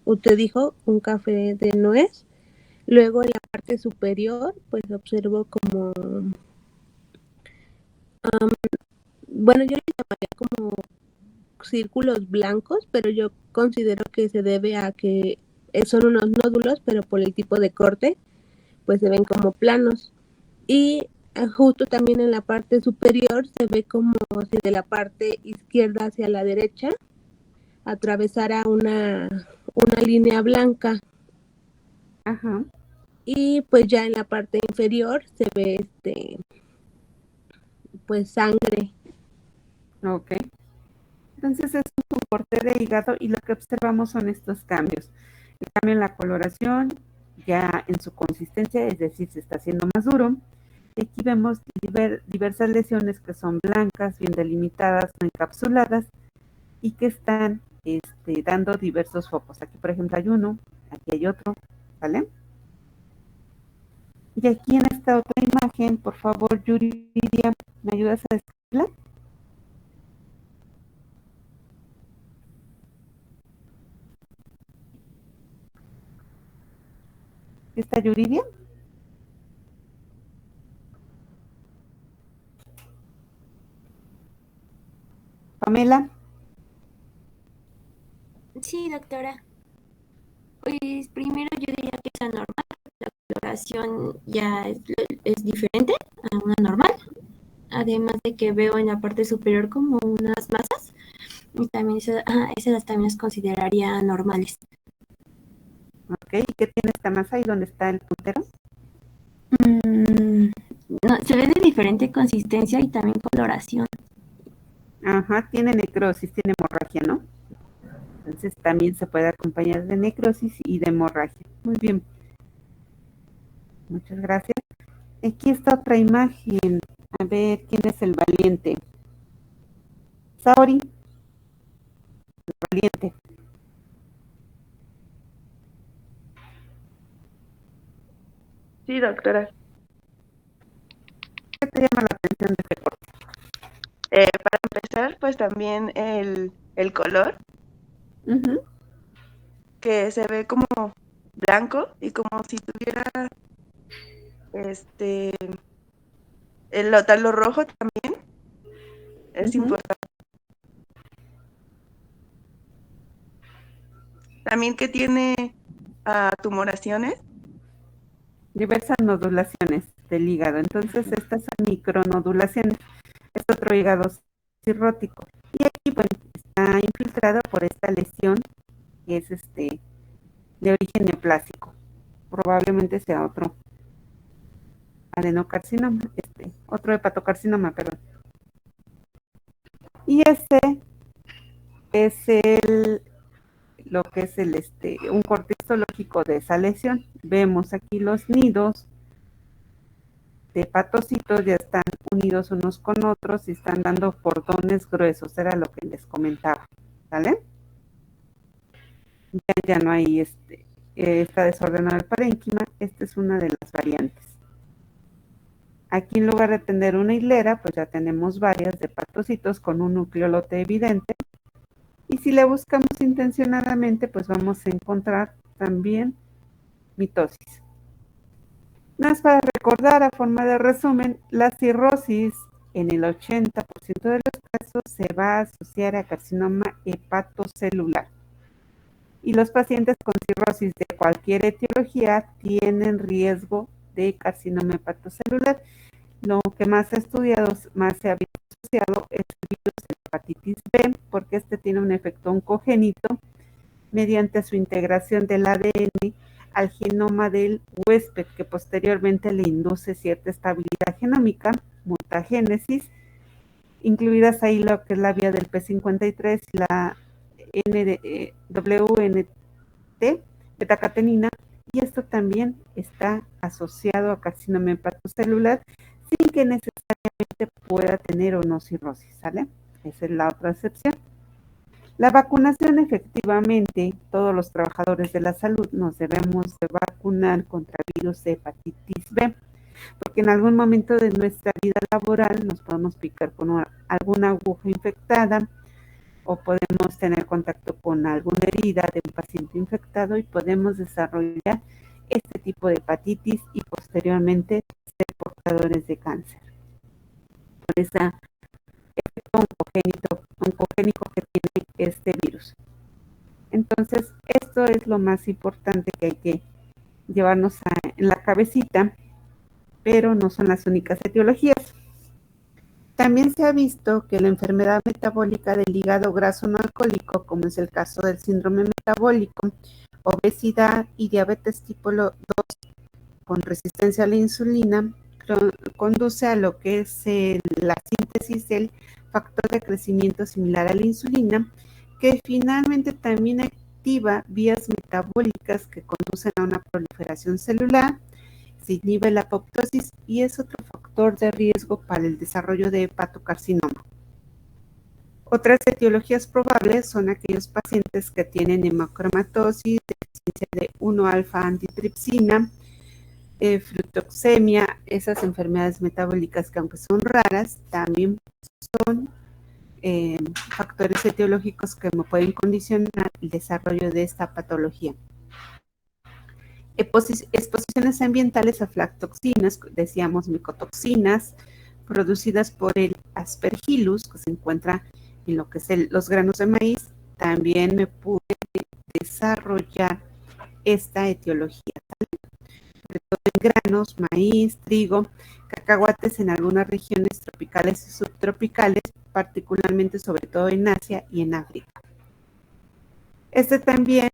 usted dijo, un café de nuez. Luego en la parte superior, pues observo como, bueno, yo le llamaría como círculos blancos, pero yo considero que se debe a que son unos nódulos, pero por el tipo de corte, pues se ven como planos. Y justo también en la parte superior se ve como si de la parte izquierda hacia la derecha atravesara una línea blanca. Ajá. Y pues ya en la parte inferior se ve pues sangre. Ok. Entonces es un corte de hígado y lo que observamos son estos cambios. El cambio en la coloración, ya en su consistencia, es decir, se está haciendo más duro. Y aquí vemos diversas lesiones que son blancas, bien delimitadas, no encapsuladas y que están dando diversos focos. Aquí, por ejemplo, hay uno, aquí hay otro, ¿vale? Y aquí en esta otra imagen, por favor, Yuridia, ¿me ayudas a describirla? ¿Está Yuridia? Pamela. Sí, doctora. Pues primero yo diría que es anormal. La coloración ya es diferente a una normal. Además de que veo en la parte superior como unas masas Y también esas también las consideraría normales. Ok, ¿y qué tiene esta masa y dónde está el puntero? No, se ve de diferente consistencia y también coloración. Ajá, tiene necrosis, tiene hemorragia, ¿no? Entonces también se puede acompañar de necrosis y de hemorragia. Muy bien. Muchas gracias. Aquí está otra imagen. A ver, ¿quién es el valiente? Saori, el valiente. Sí, doctora. ¿Qué te llama la atención de este corte? Para empezar, pues también el color, que se ve como blanco y como si tuviera lo rojo también es importante. También que tiene tumoraciones. Diversas nodulaciones del hígado. Entonces, estas son micronodulaciones. Es otro hígado cirrótico. Y aquí, bueno, está infiltrado por esta lesión que es de origen neoplásico. Probablemente sea otro adenocarcinoma, otro hepatocarcinoma, perdón. Y ese es lo que es un corte histológico de esa lesión. Vemos aquí los nidos de hepatocitos, ya están unidos unos con otros y están dando cordones gruesos, era lo que les comentaba, ¿vale? Ya no hay está desordenado el parénquima, esta es una de las variantes. Aquí en lugar de tener una hilera, pues ya tenemos varias de hepatocitos con un nucleolote evidente. Y si le buscamos intencionadamente, pues vamos a encontrar también mitosis. Nada más para recordar, a forma de resumen, la cirrosis en el 80% de los casos se va a asociar a carcinoma hepatocelular. Y los pacientes con cirrosis de cualquier etiología tienen riesgo de carcinoma hepatocelular. Lo que más se ha estudiado, más se ha visto asociado es el virus de hepatitis B, porque este tiene un efecto oncogénito mediante su integración del ADN al genoma del huésped, que posteriormente le induce cierta estabilidad genómica, mutagénesis, incluidas ahí lo que es la vía del P53, la WNT, betacatenina, y esto también está asociado a carcinoma hepatocelular sin que necesariamente pueda tener o no cirrosis, ¿sale? Esa es la otra excepción. La vacunación, efectivamente, todos los trabajadores de la salud nos debemos de vacunar contra virus de hepatitis B, porque en algún momento de nuestra vida laboral nos podemos picar con alguna aguja infectada o podemos tener contacto con alguna herida de un paciente infectado y podemos desarrollar este tipo de hepatitis y posteriormente ser portadores de cáncer. Por ese efecto oncogénico que tiene este virus. Entonces, esto es lo más importante que hay que llevarnos en la cabecita, pero no son las únicas etiologías. También se ha visto que la enfermedad metabólica del hígado graso no alcohólico, como es el caso del síndrome metabólico, obesidad y diabetes tipo 2 con resistencia a la insulina, conduce a lo que es la síntesis del factor de crecimiento similar a la insulina, que finalmente también activa vías metabólicas que conducen a una proliferación celular, se inhibe la apoptosis y es otro factor de riesgo para el desarrollo de hepatocarcinoma. Otras etiologías probables son aquellos pacientes que tienen hemocromatosis, deficiencia de 1-alfa-antitripsina, fructoxemia, esas enfermedades metabólicas que aunque son raras, también son factores etiológicos que me pueden condicionar el desarrollo de esta patología. Exposiciones ambientales a aflatoxinas, decíamos micotoxinas, producidas por el Aspergillus, que se encuentra en lo que es los granos de maíz, también me pude desarrollar esta etiología, ¿vale? Sobre todo en granos, maíz, trigo, cacao cacahuates en algunas regiones tropicales y subtropicales, particularmente sobre todo en Asia y en África. Este también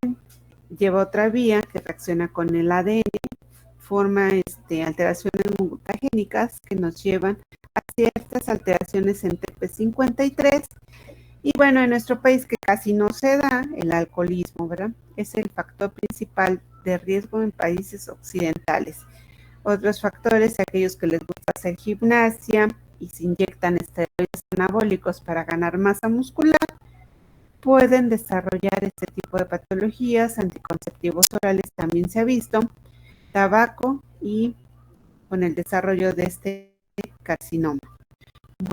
lleva otra vía que reacciona con el ADN, forma alteraciones mutagénicas que nos llevan a ciertas alteraciones en TP53. Y bueno, en nuestro país que casi no se da, el alcoholismo, ¿verdad? Es el factor principal de riesgo en países occidentales. Otros factores, aquellos que les gusta hacer gimnasia y se inyectan esteroides anabólicos para ganar masa muscular, pueden desarrollar este tipo de patologías. Anticonceptivos orales también se ha visto, tabaco y con el desarrollo de este carcinoma.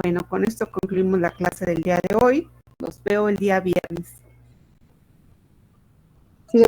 Bueno, con esto concluimos la clase del día de hoy. Los veo el día viernes. Sí,